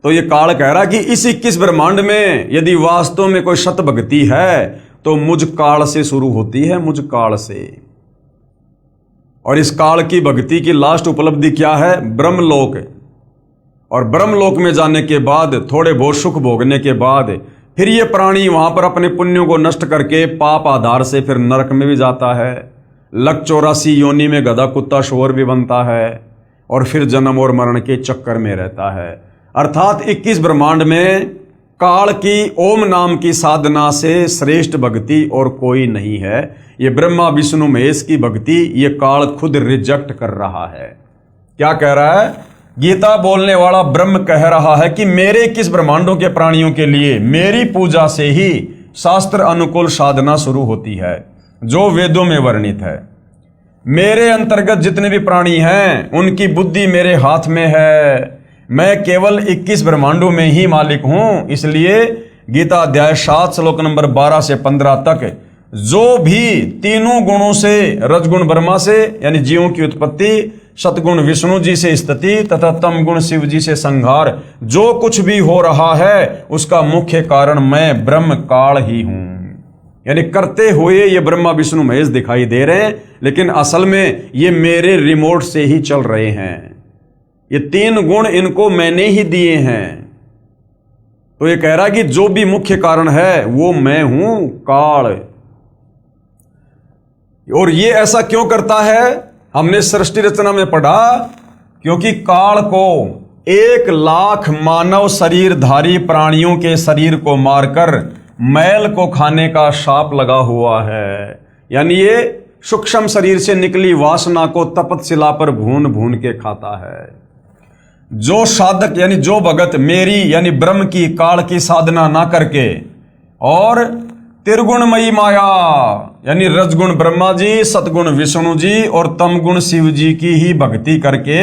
तो ये काल कह रहा कि इस 21 ब्रह्मांड में यदि वास्तव में कोई सत भक्ति है तो मुझ काल से शुरू होती है, मुझ काल से। और इस काल की भक्ति की लास्ट उपलब्धि क्या है? ब्रह्मलोक। और ब्रह्मलोक में जाने के बाद थोड़े बहुत सुख भोगने के बाद फिर ये प्राणी वहां पर अपने पुण्यों को नष्ट करके पाप आधार से फिर नरक में भी जाता है। लक 84 योनि में गधा कुत्ता शोर भी बनता है और फिर जन्म और मरण के चक्कर में रहता है। अर्थात 21 ब्रह्मांड में काल की ओम नाम की साधना से श्रेष्ठ भक्ति और कोई नहीं है। ये ब्रह्मा विष्णु महेश की भक्ति ये काल खुद रिजेक्ट कर रहा है। क्या कह रहा है? गीता बोलने वाला ब्रह्म कह रहा है कि मेरे 21 ब्रह्मांडों के प्राणियों के लिए मेरी पूजा से ही शास्त्र अनुकूल साधना शुरू होती है जो वेदों में वर्णित है। मेरे अंतर्गत जितने भी प्राणी हैं उनकी बुद्धि मेरे हाथ में है। मैं केवल 21 ब्रह्मांडों में ही मालिक हूं। इसलिए गीता अध्याय 7 श्लोक नंबर 12 से 15 तक जो भी तीनों गुणों से, रजगुण ब्रह्मा से यानी जीवों की उत्पत्ति, सतगुण विष्णु जी से स्थिति तथा तम गुण शिव जी से संहार, जो कुछ भी हो रहा है उसका मुख्य कारण मैं ब्रह्म काल ही हूं। यानी करते हुए ये ब्रह्मा विष्णु महेश दिखाई दे रहे हैं, लेकिन असल में ये मेरे रिमोट से ही चल रहे हैं। ये तीन गुण इनको मैंने ही दिए हैं। तो ये कह रहा है कि जो भी मुख्य कारण है वो मैं हूं, काल। और ये ऐसा क्यों करता है? हमने सृष्टि रचना में पढ़ा, क्योंकि काल को 1 लाख मानव शरीरधारी प्राणियों के शरीर को मारकर मैल को खाने का शाप लगा हुआ है। यानी ये सूक्ष्म शरीर से निकली वासना को तपतशिला पर भून भून के खाता है। जो साधक यानी जो भगत मेरी यानी ब्रह्म की काल की साधना ना करके और त्रिगुणमयी माया यानी रजगुण ब्रह्मा जी, सतगुण विष्णु जी और तमगुण शिव जी की ही भक्ति करके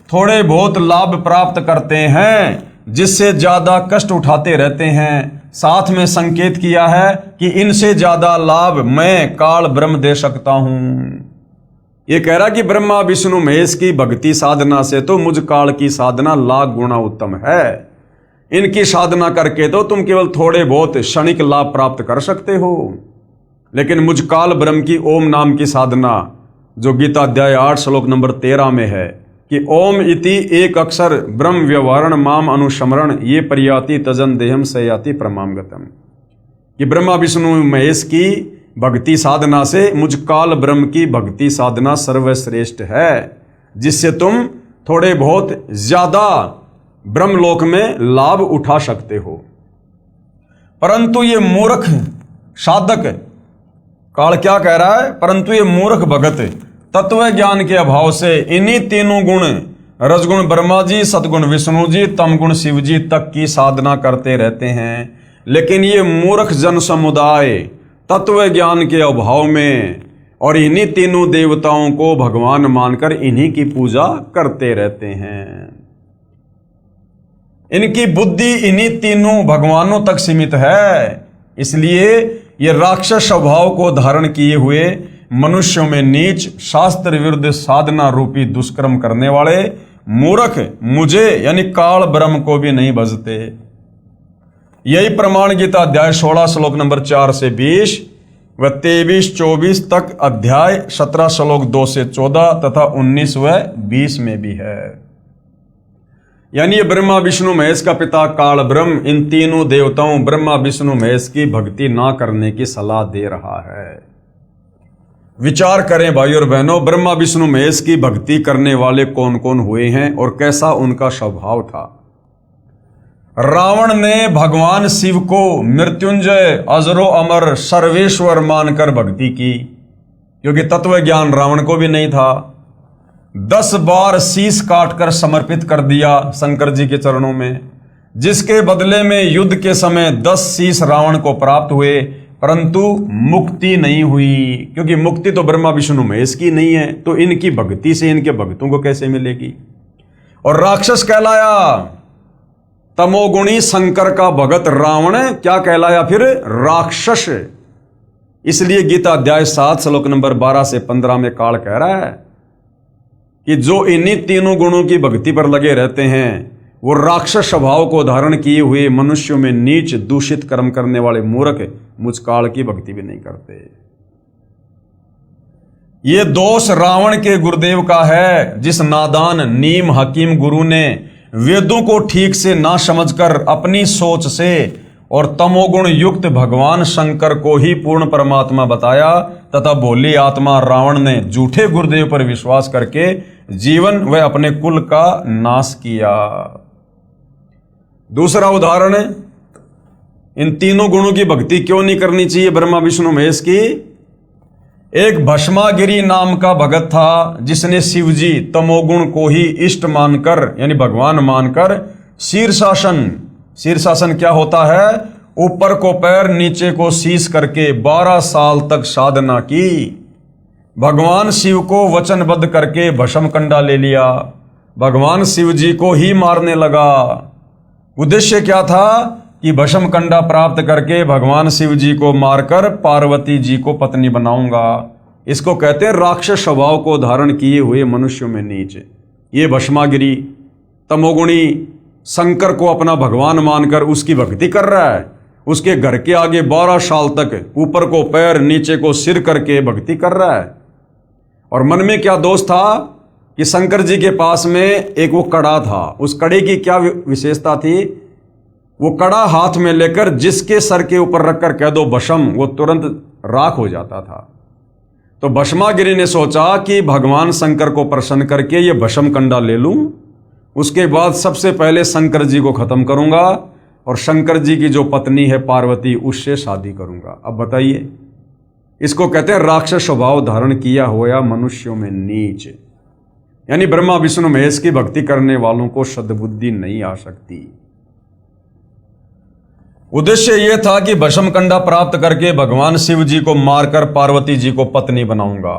थोड़े बहुत लाभ प्राप्त करते हैं, जिससे ज्यादा कष्ट उठाते रहते हैं। साथ में संकेत किया है कि इनसे ज्यादा लाभ मैं काल ब्रह्म दे सकता हूं। ये कह रहा कि ब्रह्मा विष्णु महेश की भक्ति साधना से तो मुझ काल की साधना लाख गुना उत्तम है। इनकी साधना करके तो तुम केवल थोड़े बहुत क्षणिक लाभ प्राप्त कर सकते हो, लेकिन मुझ काल ब्रह्म की ओम नाम की साधना जो गीता अध्याय 8 श्लोक नंबर 13 में है कि ओम इति एक अक्षर ब्रह्म व्यवहारण माम अनुस्मरण ये परियाति तजन देहम सयाति प्रमाम गतम। कि ब्रह्मा विष्णु महेश की भक्ति साधना से मुझ काल ब्रह्म की भक्ति साधना सर्वश्रेष्ठ है, जिससे तुम थोड़े बहुत ज्यादा ब्रह्मलोक में लाभ उठा सकते हो। परंतु ये मूर्ख साधक, काल क्या कह रहा है? परंतु ये मूर्ख भगत तत्व ज्ञान के अभाव से इन्हीं तीनों गुण रजगुण ब्रह्मा जी, सतगुण विष्णु जी, तमगुण शिव जी तक की साधना करते रहते हैं। लेकिन ये मूर्ख जन समुदाय तत्व ज्ञान के अभाव में और इन्हीं तीनों देवताओं को भगवान मानकर इन्हीं की पूजा करते रहते हैं। इनकी बुद्धि इन्हीं तीनों भगवानों तक सीमित है। इसलिए ये राक्षस स्वभाव को धारण किए हुए मनुष्यों में नीच शास्त्र विरुद्ध साधना रूपी दुष्कर्म करने वाले मूर्ख मुझे यानी काल ब्रह्म को भी नहीं भजते। यही प्रमाण गीता अध्याय 16 श्लोक नंबर 4 से 20 व 23-24 तक, अध्याय 17 श्लोक 2 से 14 तथा 19 व 20 में भी है। यानी ये ब्रह्मा विष्णु महेश का पिता काल ब्रह्म इन तीनों देवताओं ब्रह्मा विष्णु महेश की भक्ति ना करने की सलाह दे रहा है। विचार करें भाई और बहनों, ब्रह्मा विष्णु महेश की भक्ति करने वाले कौन कौन हुए हैं और कैसा उनका स्वभाव था। रावण ने भगवान शिव को मृत्युंजय अजरो अमर सर्वेश्वर मानकर भक्ति की, क्योंकि तत्व ज्ञान रावण को भी नहीं था। 10 बार शीश काटकर समर्पित कर दिया शंकर जी के चरणों में, जिसके बदले में युद्ध के समय 10 शीश रावण को प्राप्त हुए, परंतु मुक्ति नहीं हुई, क्योंकि मुक्ति तो ब्रह्मा विष्णु महेश की नहीं है, तो इनकी भक्ति से इनके भक्तों को कैसे मिलेगी। और राक्षस कहलाया तमोगुणी शंकर का भगत रावण क्या कहलाया फिर? राक्षस। इसलिए गीता अध्याय 7 श्लोक नंबर 12 से 15 में काल कह रहा है कि जो इन्हीं तीनों गुणों की भक्ति पर लगे रहते हैं वो राक्षस स्वभाव को धारण किए हुए मनुष्यों में नीच दूषित कर्म करने वाले मूर्ख मुझ काल की भक्ति भी नहीं करते। ये दोष रावण के गुरुदेव का है, जिस नादान नीम हकीम गुरु ने वेदों को ठीक से ना समझकर अपनी सोच से और तमोगुण युक्त भगवान शंकर को ही पूर्ण परमात्मा बताया तथा भोली आत्मा रावण ने झूठे गुरुदेव पर विश्वास करके जीवन व अपने कुल का नाश किया। दूसरा उदाहरण, इन तीनों गुणों की भक्ति क्यों नहीं करनी चाहिए ब्रह्मा विष्णु महेश की। एक भस्मागिरी नाम का भगत था, जिसने शिवजी तमोगुण को ही इष्ट मानकर यानी भगवान मानकर शीर्षासन क्या होता है, ऊपर को पैर नीचे को शीश करके 12 साल तक साधना की। भगवान शिव को वचनबद्ध करके भस्म कंडा ले लिया, भगवान शिव जी को ही मारने लगा। उद्देश्य क्या था कि भस्म कंडा प्राप्त करके भगवान शिव जी को मारकर पार्वती जी को पत्नी बनाऊंगा। इसको कहते हैं राक्षस स्वभाव को धारण किए हुए मनुष्यों में नीच। ये भस्मागिरी तमोगुणी शंकर को अपना भगवान मानकर उसकी भक्ति कर रहा है, उसके घर के आगे 12 साल तक ऊपर को पैर नीचे को सिर करके भक्ति कर रहा है। और मन में क्या दोष था कि शंकर जी के पास में एक वो कड़ा था, उस कड़े की क्या विशेषता थी, वो कड़ा हाथ में लेकर जिसके सर के ऊपर रखकर कह दो भस्म, वो तुरंत राख हो जाता था। तो भस्मागिरी ने सोचा कि भगवान शंकर को प्रसन्न करके ये भस्म कंडा ले लूं, उसके बाद सबसे पहले शंकर जी को खत्म करूंगा और शंकर जी की जो पत्नी है पार्वती उससे शादी करूंगा। अब बताइए, इसको कहते हैं राक्षस स्वभाव धारण किया हुआ मनुष्यों में नीच। यानी ब्रह्मा विष्णु महेश की भक्ति करने वालों को सद्बुद्धि नहीं आ सकती। उद्देश्य यह था कि भस्म कंडा प्राप्त करके भगवान शिव जी को मारकर पार्वती जी को पत्नी बनाऊंगा।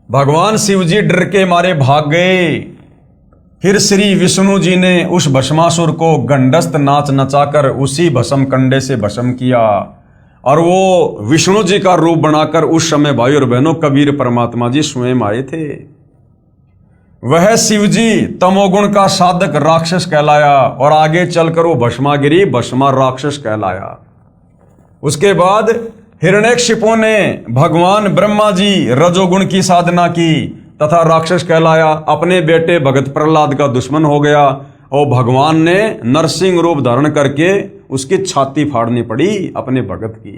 भगवान शिव जी डर के मारे भाग गए। फिर श्री विष्णु जी ने उस भस्मासुर को गंडस्त नाच नचाकर उसी भस्म कंडे से भस्म किया और वो विष्णु जी का रूप बनाकर उस समय भाई और बहनों कबीर परमात्मा जी स्वयं आए थे। वह शिव जी तमोगुण का साधक राक्षस कहलाया और आगे चलकर वो भस्मागिरी भस्मा राक्षस कहलाया। उसके बाद हिरण्यकशिपु ने भगवान ब्रह्मा जी रजोगुण की साधना की तथा राक्षस कहलाया, अपने बेटे भगत प्रहलाद का दुश्मन हो गया और भगवान ने नरसिंह रूप धारण करके उसकी छाती फाड़नी पड़ी अपने भगत की।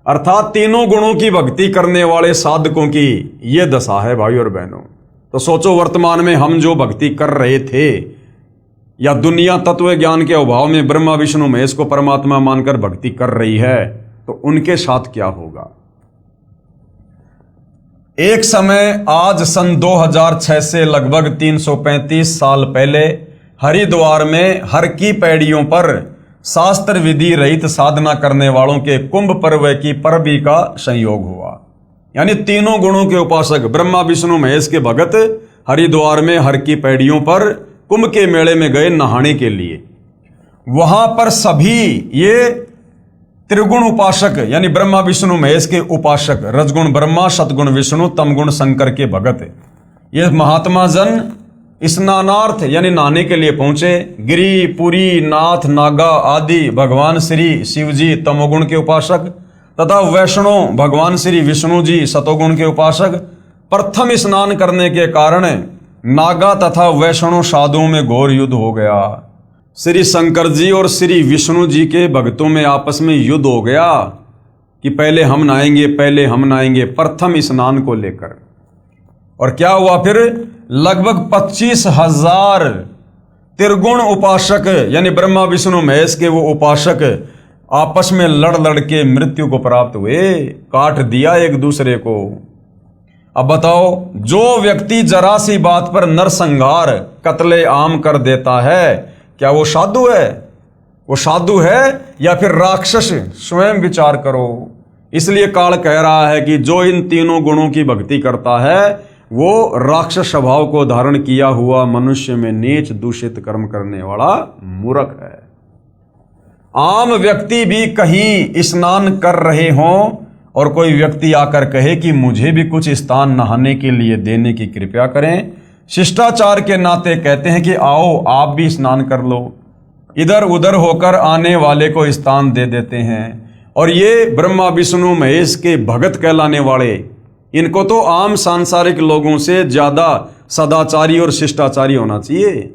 अर्थात तीनों गुणों की भक्ति करने वाले साधकों की ये दशा है भाई और बहनों। तो सोचो, वर्तमान में हम जो भक्ति कर रहे थे या दुनिया तत्व ज्ञान के अभाव में ब्रह्मा विष्णु महेश को परमात्मा मानकर भक्ति कर रही है, तो उनके साथ क्या होगा। एक समय आज सन 2006 से लगभग 335 साल पहले हरिद्वार में हर की पैड़ियों पर शास्त्र विधि रहित साधना करने वालों के कुंभ पर्व की परबी का संयोग हुआ। यानी तीनों गुणों के उपासक ब्रह्मा विष्णु महेश के भगत हरिद्वार में हर की पैड़ियों पर कुंभ के मेले में गए नहाने के लिए। वहां पर सभी ये त्रिगुण उपासक यानी ब्रह्मा विष्णु महेश के उपासक, रजगुण ब्रह्मा, सतगुण विष्णु, तमगुण शंकर के भगत, ये महात्मा जन स्नानार्थ यानी नहाने के लिए पहुंचे। गिरी, पुरी, नाथ, नागा आदि भगवान श्री शिव जी तमोगुण के उपासक तथा वैष्णव भगवान श्री विष्णु जी सतोगुण के उपासक प्रथम स्नान करने के कारण नागा तथा वैष्णव साधुओं में घोर युद्ध हो गया। श्री शंकर जी और श्री विष्णु जी के भक्तों में आपस में युद्ध हो गया कि पहले हम नहाएंगे प्रथम स्नान को लेकर। और क्या हुआ फिर, लगभग 25,000 त्रिगुण उपासक यानी ब्रह्मा विष्णु महेश के वो उपासक आपस में लड़ के मृत्यु को प्राप्त हुए, काट दिया एक दूसरे को। अब बताओ, जो व्यक्ति जरा सी बात पर नरसंहार कत्ले आम कर देता है, क्या वो साधु है? वो साधु है या फिर राक्षस? स्वयं विचार करो। इसलिए काल कह रहा है कि जो इन तीनों गुणों की भक्ति करता है वो राक्षस स्वभाव को धारण किया हुआ मनुष्य में नीच दूषित कर्म करने वाला मूर्ख है। आम व्यक्ति भी कहीं स्नान कर रहे हों और कोई व्यक्ति आकर कहे कि मुझे भी कुछ स्थान नहाने के लिए देने की कृपया करें, शिष्टाचार के नाते कहते हैं कि आओ आप भी स्नान कर लो। इधर उधर होकर आने वाले को स्थान दे देते हैं। और ये ब्रह्मा विष्णु महेश के भगत कहलाने वाले, इनको तो आम सांसारिक लोगों से ज़्यादा सदाचारी और शिष्टाचारी होना चाहिए।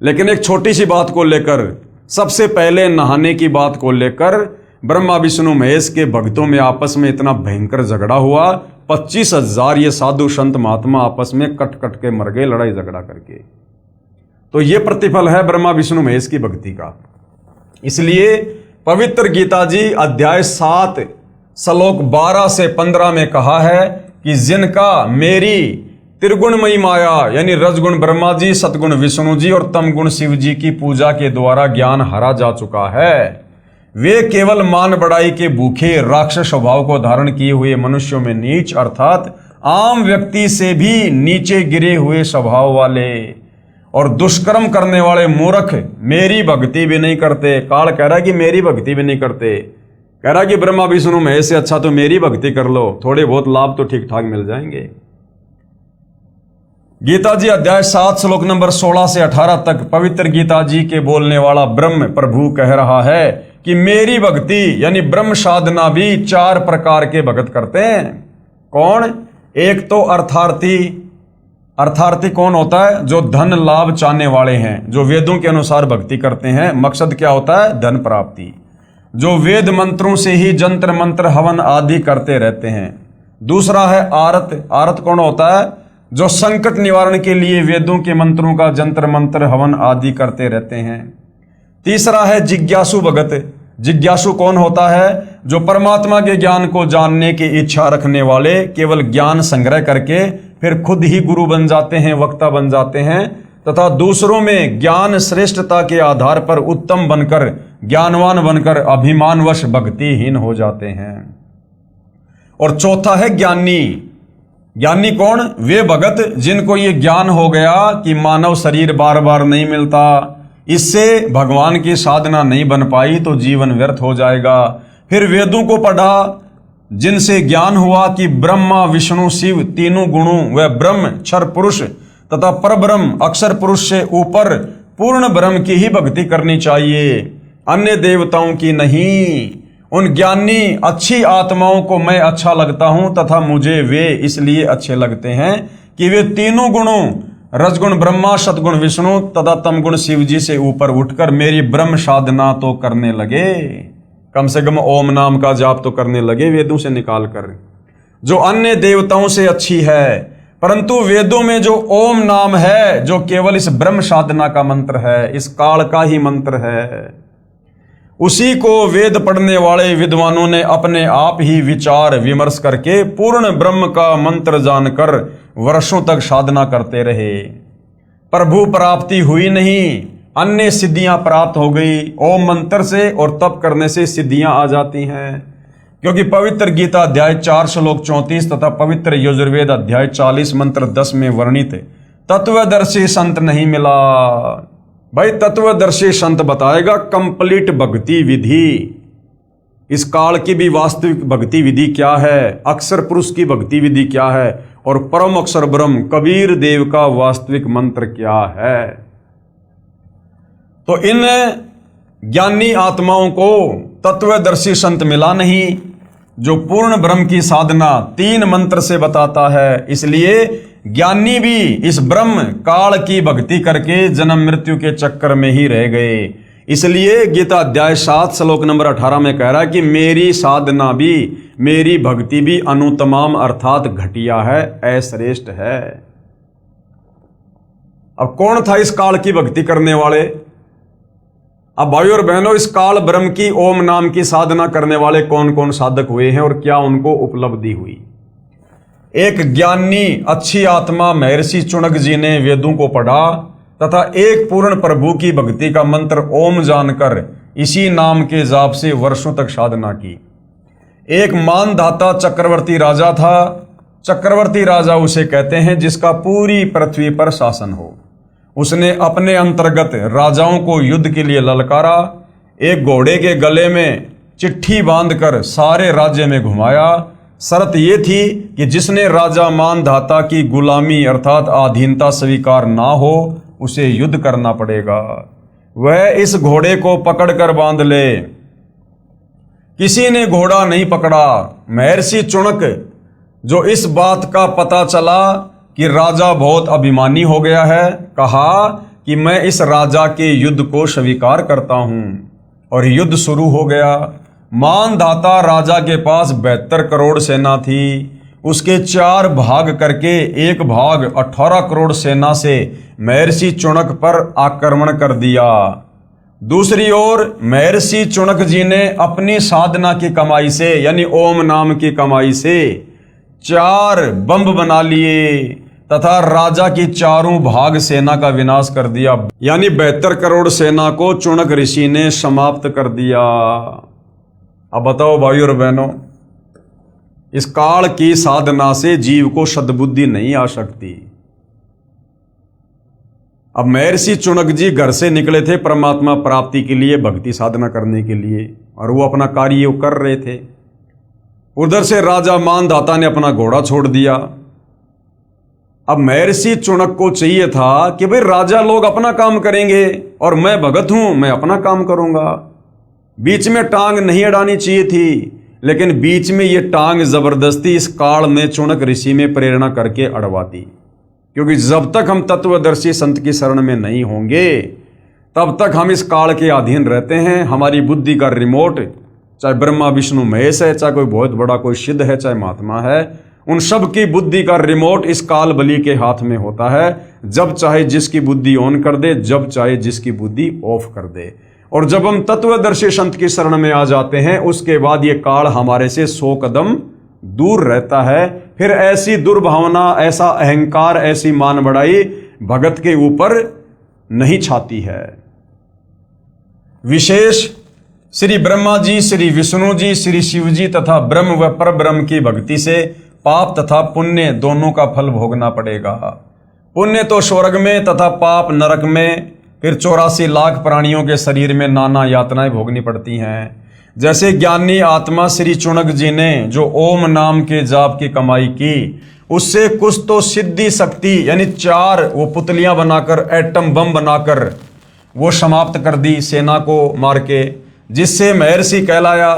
लेकिन एक छोटी सी बात को लेकर, सबसे पहले नहाने की बात को लेकर ब्रह्मा विष्णु महेश के भक्तों में आपस में इतना भयंकर झगड़ा हुआ, 25,000 ये साधु संत महात्मा आपस में कट कट के मर गए लड़ाई झगड़ा करके। तो ये प्रतिफल है ब्रह्मा विष्णु महेश की भक्ति का। इसलिए पवित्र गीता जी अध्याय 7 श्लोक 12 से 15 में कहा है कि जिनका मेरी त्रिगुणमयी माया यानी रजगुण ब्रह्मा जी, सतगुण विष्णु जी और तमगुण शिव जी की पूजा के द्वारा ज्ञान हारा जा चुका है, वे केवल मान बढ़ाई के भूखे राक्षस स्वभाव को धारण किए हुए मनुष्यों में नीच अर्थात आम व्यक्ति से भी नीचे गिरे हुए स्वभाव वाले और दुष्कर्म करने वाले मूर्ख मेरी भक्ति भी नहीं करते। काल कह रहा है कि मेरी भक्ति भी नहीं करते, कह रहा है कि ब्रह्मा विष्णु महेश से अच्छा तो मेरी भक्ति कर लो, थोड़े बहुत लाभ तो ठीक ठाक मिल जाएंगे। गीता जी अध्याय 7 श्लोक नंबर 16 से 18 तक पवित्र गीता जी के बोलने वाला ब्रह्म प्रभु कह रहा है कि मेरी भक्ति यानी ब्रह्म साधना भी 4 प्रकार के भगत करते हैं। कौन? एक तो अर्थार्थी। अर्थार्थी कौन होता है? जो धन लाभ चाहने वाले हैं, जो वेदों के अनुसार भक्ति करते हैं। मकसद क्या होता है? धन प्राप्ति। जो वेद मंत्रों से ही जंत्र मंत्र हवन आदि करते रहते हैं। दूसरा है आरत। आरत कौन होता है? जो संकट निवारण के लिए वेदों के मंत्रों का जंत्र मंत्र हवन आदि करते रहते हैं। तीसरा है जिज्ञासु भगत। जिज्ञासु कौन होता है? जो परमात्मा के ज्ञान को जानने की इच्छा रखने वाले, केवल ज्ञान संग्रह करके फिर खुद ही गुरु बन जाते हैं, वक्ता बन जाते हैं तथा दूसरों में ज्ञान श्रेष्ठता के आधार पर उत्तम बनकर, ज्ञानवान बनकर अभिमानवश भक्तिहीन हो जाते हैं। और चौथा है ज्ञानी। ज्ञानी कौन? वे भगत जिनको ये ज्ञान हो गया कि मानव शरीर बार बार नहीं मिलता, इससे भगवान की साधना नहीं बन पाई तो जीवन व्यर्थ हो जाएगा। फिर वेदों को पढ़ा, जिनसे ज्ञान हुआ कि ब्रह्मा विष्णु शिव तीनों गुणों व ब्रह्म क्षर पुरुष तथा परब्रह्म अक्षर पुरुष से ऊपर पूर्ण ब्रह्म की ही भक्ति करनी चाहिए, अन्य देवताओं की नहीं। उन ज्ञानी अच्छी आत्माओं को मैं अच्छा लगता हूं तथा मुझे वे इसलिए अच्छे लगते हैं कि वे तीनों गुणों रजगुण ब्रह्मा, सतगुण विष्णु तथा तमगुण शिव जी से ऊपर उठकर मेरी ब्रह्म साधना तो करने लगे, कम से कम ओम नाम का जाप तो करने लगे वेदों से निकाल कर, जो अन्य देवताओं से अच्छी है। परंतु वेदों में जो ओम नाम है, जो केवल इस ब्रह्म साधना का मंत्र है, इस काल का ही मंत्र है, उसी को वेद पढ़ने वाले विद्वानों ने अपने आप ही विचार विमर्श करके पूर्ण ब्रह्म का मंत्र जानकर वर्षों तक साधना करते रहे। प्रभु प्राप्ति हुई नहीं, अन्य सिद्धियां प्राप्त हो गई। ओम मंत्र से और तप करने से सिद्धियां आ जाती हैं, क्योंकि पवित्र गीता अध्याय 4 श्लोक 34 तथा पवित्र यजुर्वेद अध्याय 40 मंत्र 10 में वर्णित तत्वदर्शी संत नहीं मिला। भाई तत्वदर्शी संत बताएगा कंप्लीट भक्ति विधि, इस काल की भी वास्तविक भक्ति विधि क्या है, अक्षर पुरुष की भक्ति विधि क्या है और परम अक्षर ब्रह्म कबीर देव का वास्तविक मंत्र क्या है। तो इन ज्ञानी आत्माओं को तत्वदर्शी संत मिला नहीं, जो पूर्ण ब्रह्म की साधना 3 मंत्र से बताता है। इसलिए ज्ञानी भी इस ब्रह्म काल की भक्ति करके जन्म मृत्यु के चक्कर में ही रह गए। इसलिए गीता अध्याय 7 श्लोक नंबर 18 में कह रहा है कि मेरी साधना भी, मेरी भक्ति भी अनुत्तमाम अर्थात घटिया है, अश्रेष्ठ है। अब कौन था इस काल की भक्ति करने वाले? अब भाइयों और बहनों, इस काल ब्रह्म की ओम नाम की साधना करने वाले कौन कौन साधक हुए हैं और क्या उनको उपलब्धि हुई? एक ज्ञानी अच्छी आत्मा महर्षि चुनक जी ने वेदों को पढ़ा तथा एक पूर्ण प्रभु की भक्ति का मंत्र ओम जानकर इसी नाम के जाप से वर्षों तक साधना की। एक मानधाता चक्रवर्ती राजा था। चक्रवर्ती राजा उसे कहते हैं जिसका पूरी पृथ्वी पर शासन हो। उसने अपने अंतर्गत राजाओं को युद्ध के लिए ललकारा, एक घोड़े के गले में चिट्ठी बांधकर सारे राज्य में घुमाया, शर्त ये थी कि जिसने राजा मानधाता की गुलामी अर्थात अधीनता स्वीकार ना हो उसे युद्ध करना पड़ेगा। वह इस घोड़े को पकड़कर बांध ले। किसी ने घोड़ा नहीं पकड़ा। महर्षि चुनक जो इस बात का पता चला कि राजा बहुत अभिमानी हो गया है, कहा कि मैं इस राजा के युद्ध को स्वीकार करता हूं। और युद्ध शुरू हो गया। मानधाता राजा के पास 72 करोड़ सेना थी। उसके 4 भाग करके एक भाग 18 करोड़ सेना से महर्षि चुनक पर आक्रमण कर दिया। दूसरी ओर महर्षि चुनक जी ने अपनी साधना की कमाई से यानी ओम नाम की कमाई से 4 बम बना लिए तथा राजा की चारों भाग सेना का विनाश कर दिया। यानी 72 करोड़ सेना को चुनक ऋषि ने समाप्त कर दिया। अब बताओ भाइयों और बहनों, इस काल की साधना से जीव को सद्बुद्धि नहीं आ सकती। अब महर्षि चुनक जी घर से निकले थे परमात्मा प्राप्ति के लिए, भक्ति साधना करने के लिए, और वो अपना कार्य कर रहे थे। उधर से राजा मानधाता ने अपना घोड़ा छोड़ दिया। अब महर्षि चुनक को चाहिए था कि भाई राजा लोग अपना काम करेंगे और मैं भगत हूं, मैं अपना काम करूंगा। बीच में टांग नहीं अड़ानी चाहिए थी, लेकिन बीच में ये टांग जबरदस्ती इस काल में चुनक ऋषि में प्रेरणा करके अड़वाती। क्योंकि जब तक हम तत्वदर्शी संत की शरण में नहीं होंगे तब तक हम इस काल के अधीन रहते हैं। हमारी बुद्धि का रिमोट, चाहे ब्रह्मा विष्णु महेश है, चाहे कोई बहुत बड़ा कोई सिद्ध है, चाहे महात्मा है, उन सब की बुद्धि का रिमोट इस काल बली के हाथ में होता है। जब चाहे जिसकी बुद्धि ऑन कर दे, जब चाहे जिसकी बुद्धि ऑफ कर दे। और जब हम तत्वदर्शी संत की शरण में आ जाते हैं उसके बाद ये काल हमारे से 100 कदम दूर रहता है। फिर ऐसी दुर्भावना, ऐसा अहंकार, ऐसी मान बढ़ाई भगत के ऊपर नहीं छाती है। विशेष श्री ब्रह्मा जी, श्री विष्णु जी, श्री शिव जी तथा ब्रह्म व परब्रह्म की भक्ति से पाप तथा पुण्य दोनों का फल भोगना पड़ेगा। पुण्य तो स्वर्ग में तथा पाप नरक में। फिर 84 लाख प्राणियों के शरीर में नाना यातनाएं भोगनी पड़ती हैं। जैसे ज्ञानी आत्मा श्री चुनक जी ने जो ओम नाम के जाप की कमाई की, उससे कुछ तो सिद्धि शक्ति यानी 4 वो पुतलियां बनाकर, एटम बम बनाकर वो समाप्त कर दी सेना को मार के, जिससे महर्षि कहलाया।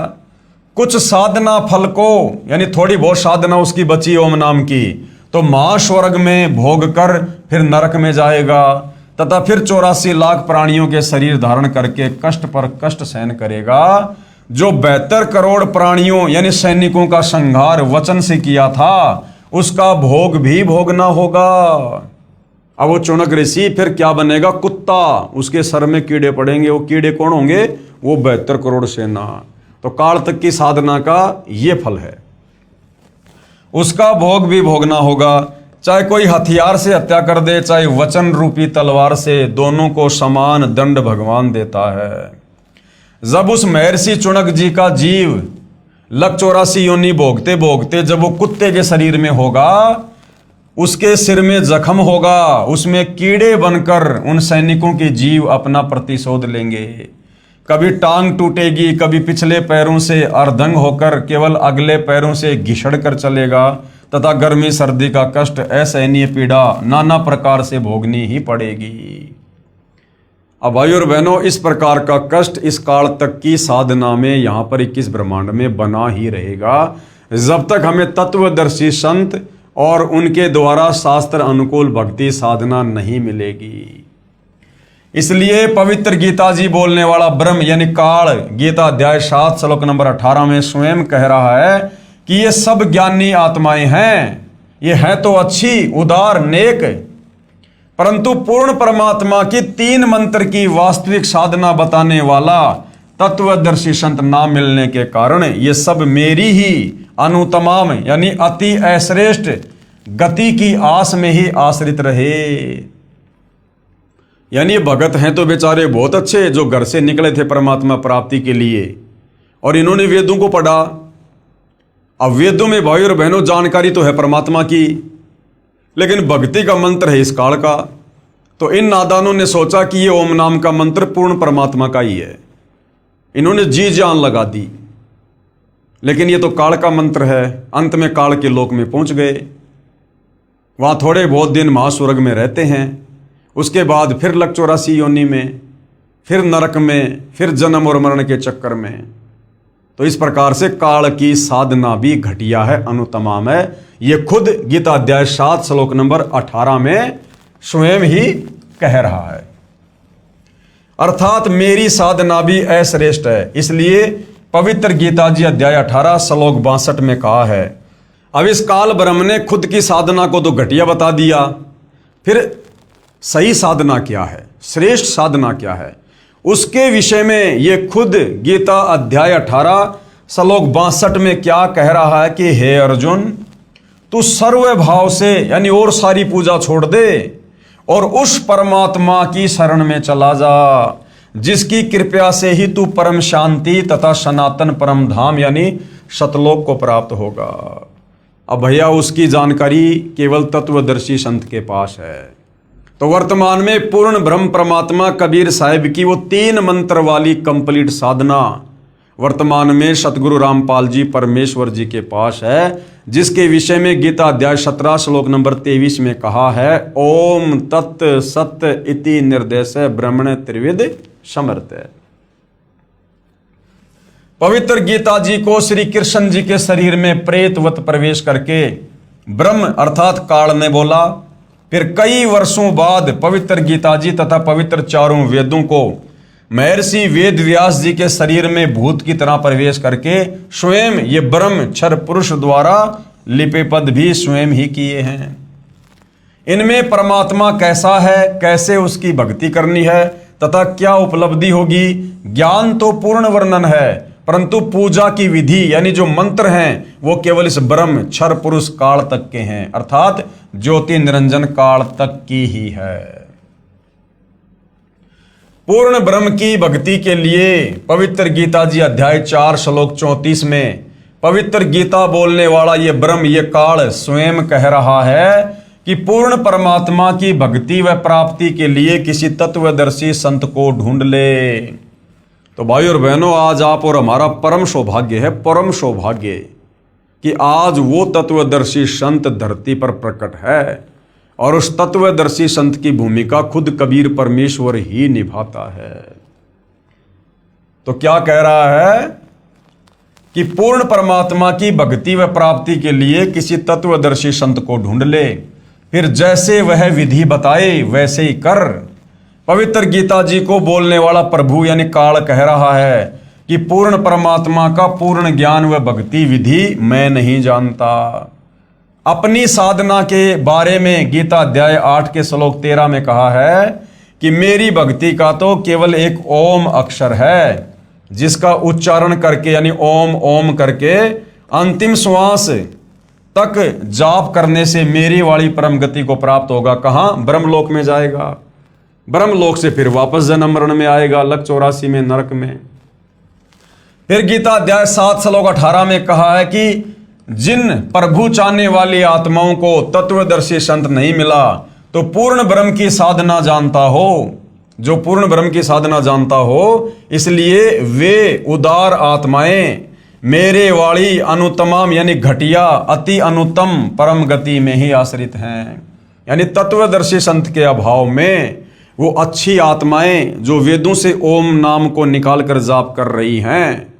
कुछ साधना फल को यानी थोड़ी बहुत साधना उसकी बची ओम नाम की, तो महास्वर्ग में भोग कर फिर नरक में जाएगा तथा फिर 84 लाख प्राणियों के शरीर धारण करके कष्ट पर कष्ट सहन करेगा। जो 72 करोड़ प्राणियों यानी सैनिकों का संहार वचन से किया था उसका भोग भी भोगना होगा। अब वो चुनक ऋषि फिर क्या बनेगा? कुत्ता। उसके सर में कीड़े पड़ेंगे। वो कीड़े कौन होंगे? वो 72 करोड़ सेना। तो काल तक की साधना का ये फल है, उसका भोग भी भोगना होगा। चाहे कोई हथियार से हत्या कर दे, चाहे वचन रूपी तलवार से, दोनों को समान दंड भगवान देता है। जब उस महर्षि चुनक जी का जीव 184 योनि भोगते भोगते जब वो कुत्ते के शरीर में होगा, उसके सिर में जख्म होगा, उसमें कीड़े बनकर उन सैनिकों के जीव अपना प्रतिशोध लेंगे। कभी टांग टूटेगी, कभी पिछले पैरों से अर्धंग होकर केवल अगले पैरों से घिसड़ कर चलेगा तथा गर्मी सर्दी का कष्ट, असहनीय पीड़ा नाना प्रकार से भोगनी ही पड़ेगी। अब भाइयों और बहनों, इस प्रकार का कष्ट इस काल तक की साधना में यहाँ पर 21 ब्रह्मांड में बना ही रहेगा, जब तक हमें तत्वदर्शी संत और उनके द्वारा शास्त्र अनुकूल भक्ति साधना नहीं मिलेगी। इसलिए पवित्र गीता जी बोलने वाला ब्रह्म यानी काल, गीता अध्याय 7 श्लोक नंबर 18 में स्वयं कह रहा है कि ये सब ज्ञानी आत्माएं हैं, ये है तो अच्छी, उदार, नेक, परंतु पूर्ण परमात्मा की 3 मंत्र की वास्तविक साधना बताने वाला तत्वदर्शी संत ना मिलने के कारण ये सब मेरी ही अनुतमाम यानी अति अश्रेष्ठ गति की आस में ही आश्रित रहे। यानी भगत हैं तो बेचारे बहुत अच्छे, जो घर से निकले थे परमात्मा प्राप्ति के लिए और इन्होंने वेदों को पढ़ा। अब वेदों में भाई और बहनों जानकारी तो है परमात्मा की, लेकिन भक्ति का मंत्र है इस काल का। तो इन नादानों ने सोचा कि ये ओम नाम का मंत्र पूर्ण परमात्मा का ही है। इन्होंने जी जान लगा दी। लेकिन ये तो काल का मंत्र है। अंत में काल के लोक में पहुंच गए, वहाँ थोड़े बहुत दिन महास्वर्ग में रहते हैं, उसके बाद फिर लक 84 योनि में, फिर नरक में, फिर जन्म और मरण के चक्कर में। तो इस प्रकार से काल की साधना भी घटिया है, अनुतमाम है। ये खुद गीता अध्याय 7 श्लोक नंबर 18 में स्वयं ही कह रहा है। अर्थात मेरी साधना भी अश्रेष्ठ है। इसलिए पवित्र गीता जी अध्याय 18 श्लोक 62 में कहा है। अब इस काल ब्रह्म ने खुद की साधना को तो घटिया बता दिया, फिर सही साधना क्या है, श्रेष्ठ साधना क्या है, उसके विषय में ये खुद गीता अध्याय 18 श्लोक 62 में क्या कह रहा है कि हे अर्जुन, तू सर्व भाव से यानी और सारी पूजा छोड़ दे और उस परमात्मा की शरण में चला जा जिसकी कृपया से ही तू परम शांति तथा सनातन परम धाम यानी सतलोक को प्राप्त होगा। अब भैया उसकी जानकारी केवल तत्वदर्शी संत के पास है। तो वर्तमान में पूर्ण ब्रह्म परमात्मा कबीर साहिब की वो 3 मंत्र वाली कंप्लीट साधना वर्तमान में सतगुरु रामपाल जी परमेश्वर जी के पास है, जिसके विषय में गीता अध्याय 17 श्लोक नंबर 23 में कहा है, ओम तत् सत इति निर्देश ब्रह्मण त्रिविध समर्थ। पवित्र गीता जी को श्री कृष्ण जी के शरीर में प्रेतवत प्रवेश करके ब्रह्म अर्थात काल ने बोला। फिर कई वर्षों बाद पवित्र गीता जी तथा पवित्र चारों वेदों को महर्षि वेद व्यास जी के शरीर में भूत की तरह प्रवेश करके स्वयं ये ब्रह्म क्षर पुरुष द्वारा लिपि पद भी स्वयं ही किए हैं। इनमें परमात्मा कैसा है, कैसे उसकी भक्ति करनी है तथा क्या उपलब्धि होगी, ज्ञान तो पूर्ण वर्णन है, परंतु पूजा की विधि यानी जो मंत्र हैं वो केवल इस ब्रह्म क्षर पुरुष काल तक के हैं, अर्थात ज्योति निरंजन काल तक की ही है। पूर्ण ब्रह्म की भक्ति के लिए पवित्र गीता जी अध्याय 4 श्लोक 34 में पवित्र गीता बोलने वाला ये ब्रह्म ये काल स्वयं कह रहा है कि पूर्ण परमात्मा की भक्ति व प्राप्ति के लिए किसी तत्वदर्शी संत को ढूंढ ले। तो भाई और बहनों, आज आप और हमारा परम सौभाग्य है, परम सौभाग्य कि आज वो तत्वदर्शी संत धरती पर प्रकट है और उस तत्वदर्शी संत की भूमिका खुद कबीर परमेश्वर ही निभाता है। तो क्या कह रहा है कि पूर्ण परमात्मा की भक्ति व प्राप्ति के लिए किसी तत्वदर्शी संत को ढूंढ ले, फिर जैसे वह विधि बताए वैसे ही कर। पवित्र गीता जी को बोलने वाला प्रभु यानी काल कह रहा है कि पूर्ण परमात्मा का पूर्ण ज्ञान व भक्ति विधि मैं नहीं जानता। अपनी साधना के बारे में गीता अध्याय 8 के श्लोक 13 में कहा है कि मेरी भक्ति का तो केवल एक ओम अक्षर है, जिसका उच्चारण करके यानी ओम ओम करके अंतिम श्वास तक जाप करने से मेरी वाली परम गति को प्राप्त होगा। कहाँ? ब्रह्मलोक में जाएगा। ब्रह्मलोक से फिर वापस जन्म मरण में आएगा, लक 84 में, नरक में। फिर गीता अध्याय 7 श्लोक 18 में कहा है कि जिन प्रभु चाहने वाली आत्माओं को तत्वदर्शी संत नहीं मिला तो पूर्ण ब्रह्म की साधना जानता हो, जो पूर्ण ब्रह्म की साधना जानता हो, इसलिए वे उदार आत्माएं मेरे वाली अनुतमाम यानी घटिया अति अनुतम परम गति में ही आश्रित हैं। यानी तत्वदर्शी संत के अभाव में वो अच्छी आत्माएं जो वेदों से ओम नाम को निकाल कर जाप कर रही हैं,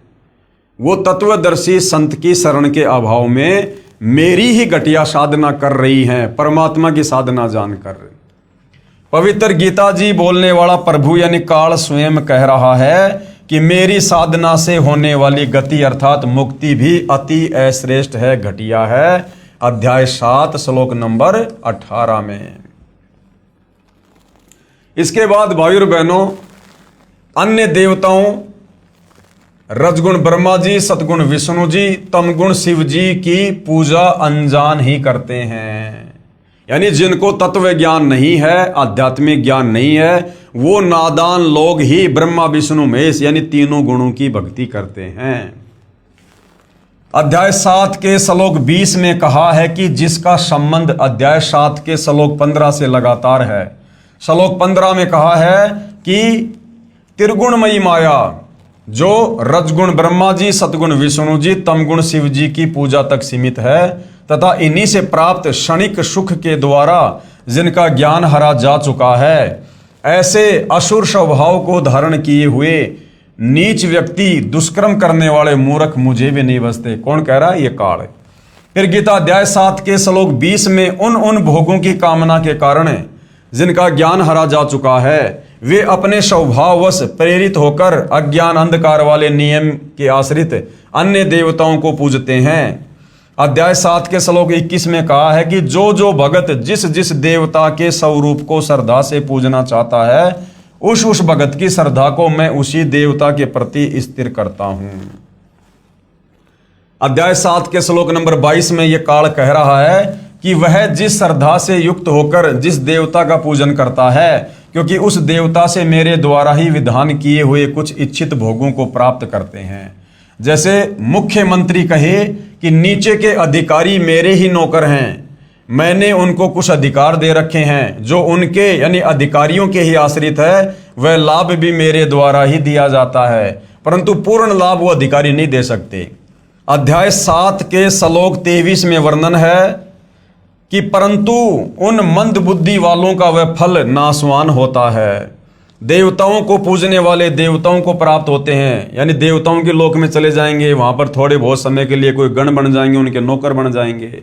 वो तत्वदर्शी संत की शरण के अभाव में मेरी ही घटिया साधना कर रही हैं, परमात्मा की साधना जानकर। पवित्र गीता जी बोलने वाला प्रभु यानी काल स्वयं कह रहा है कि मेरी साधना से होने वाली गति अर्थात मुक्ति भी अति अश्रेष्ठ है, घटिया है। अध्याय 7 श्लोक नंबर 18 में। इसके बाद भाई और बहनों, अन्य देवताओं रजगुण ब्रह्मा जी, सतगुण विष्णु जी, तमगुण शिव जी की पूजा अनजान ही करते हैं। यानी जिनको तत्व ज्ञान नहीं है, आध्यात्मिक ज्ञान नहीं है, वो नादान लोग ही ब्रह्मा विष्णु महेश यानी तीनों गुणों की भक्ति करते हैं। अध्याय 7 के श्लोक 20 में कहा है कि जिसका संबंध अध्याय 7 के श्लोक 15 से लगातार है। श्लोक 15 में कहा है कि त्रिगुणमयी माया जो रजगुण ब्रह्मा जी, सतगुण विष्णु जी, तमगुण शिव जी की पूजा तक सीमित है तथा इन्हीं से प्राप्त क्षणिक सुख के द्वारा जिनका ज्ञान हरा जा चुका है, ऐसे असुर स्वभाव को धारण किए हुए नीच व्यक्ति, दुष्कर्म करने वाले मूर्ख मुझे भी नहीं बसते। कौन कह रहा है? ये काल है। फिर गीता अध्याय 7 के श्लोक 20 में उन भोगों की कामना के कारण जिनका ज्ञान हरा जा चुका है, वे अपने स्वभाववश प्रेरित होकर अज्ञान अंधकार वाले नियम के आश्रित अन्य देवताओं को पूजते हैं। अध्याय 7 के श्लोक 21 में कहा है कि जो जो भगत जिस जिस देवता के स्वरूप को श्रद्धा से पूजना चाहता है, उस भगत की श्रद्धा को मैं उसी देवता के प्रति स्थिर करता हूं। अध्याय 7 के श्लोक नंबर 22 में यह काल कह रहा है कि वह जिस श्रद्धा से युक्त होकर जिस देवता का पूजन करता है, क्योंकि उस देवता से मेरे द्वारा ही विधान किए हुए कुछ इच्छित भोगों को प्राप्त करते हैं। जैसे मुख्यमंत्री कहे कि नीचे के अधिकारी मेरे ही नौकर हैं, मैंने उनको कुछ अधिकार दे रखे हैं जो उनके यानी अधिकारियों के ही आश्रित है, वह लाभ भी मेरे द्वारा ही दिया जाता है, परंतु पूर्ण लाभ वो अधिकारी नहीं दे सकते। अध्याय 7 के श्लोक 23 में वर्णन है कि परंतु उन मंद बुद्धि वालों का वह फल नाशवान होता है। देवताओं को पूजने वाले देवताओं को प्राप्त होते हैं, यानी देवताओं के लोक में चले जाएंगे, वहां पर थोड़े बहुत समय के लिए कोई गण बन जाएंगे, उनके नौकर बन जाएंगे।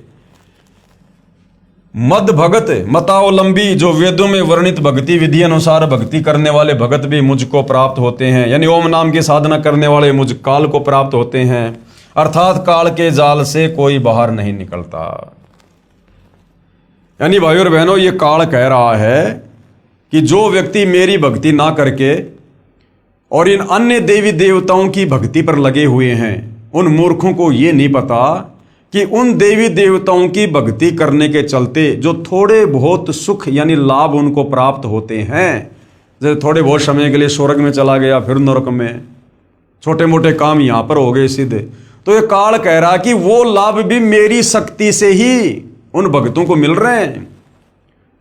मद भगत मतावलंबी, जो वेदों में वर्णित भक्ति विधि अनुसार भक्ति करने वाले भगत भी मुझको प्राप्त होते हैं, यानी ओम नाम की साधना करने वाले मुझ काल को प्राप्त होते हैं, अर्थात काल के जाल से कोई बाहर नहीं निकलता। यानी भाई और बहनों, ये काल कह रहा है कि जो व्यक्ति मेरी भक्ति ना करके और इन अन्य देवी देवताओं की भक्ति पर लगे हुए हैं, उन मूर्खों को ये नहीं पता कि उन देवी देवताओं की भक्ति करने के चलते जो थोड़े बहुत सुख यानी लाभ उनको प्राप्त होते हैं, जैसे थोड़े बहुत समय के लिए स्वर्ग में चला गया, फिर नरक में, छोटे मोटे काम यहां पर हो गए सिद्ध, तो ये काल कह रहा कि वो लाभ भी मेरी शक्ति से ही उन भक्तों को मिल रहे हैं।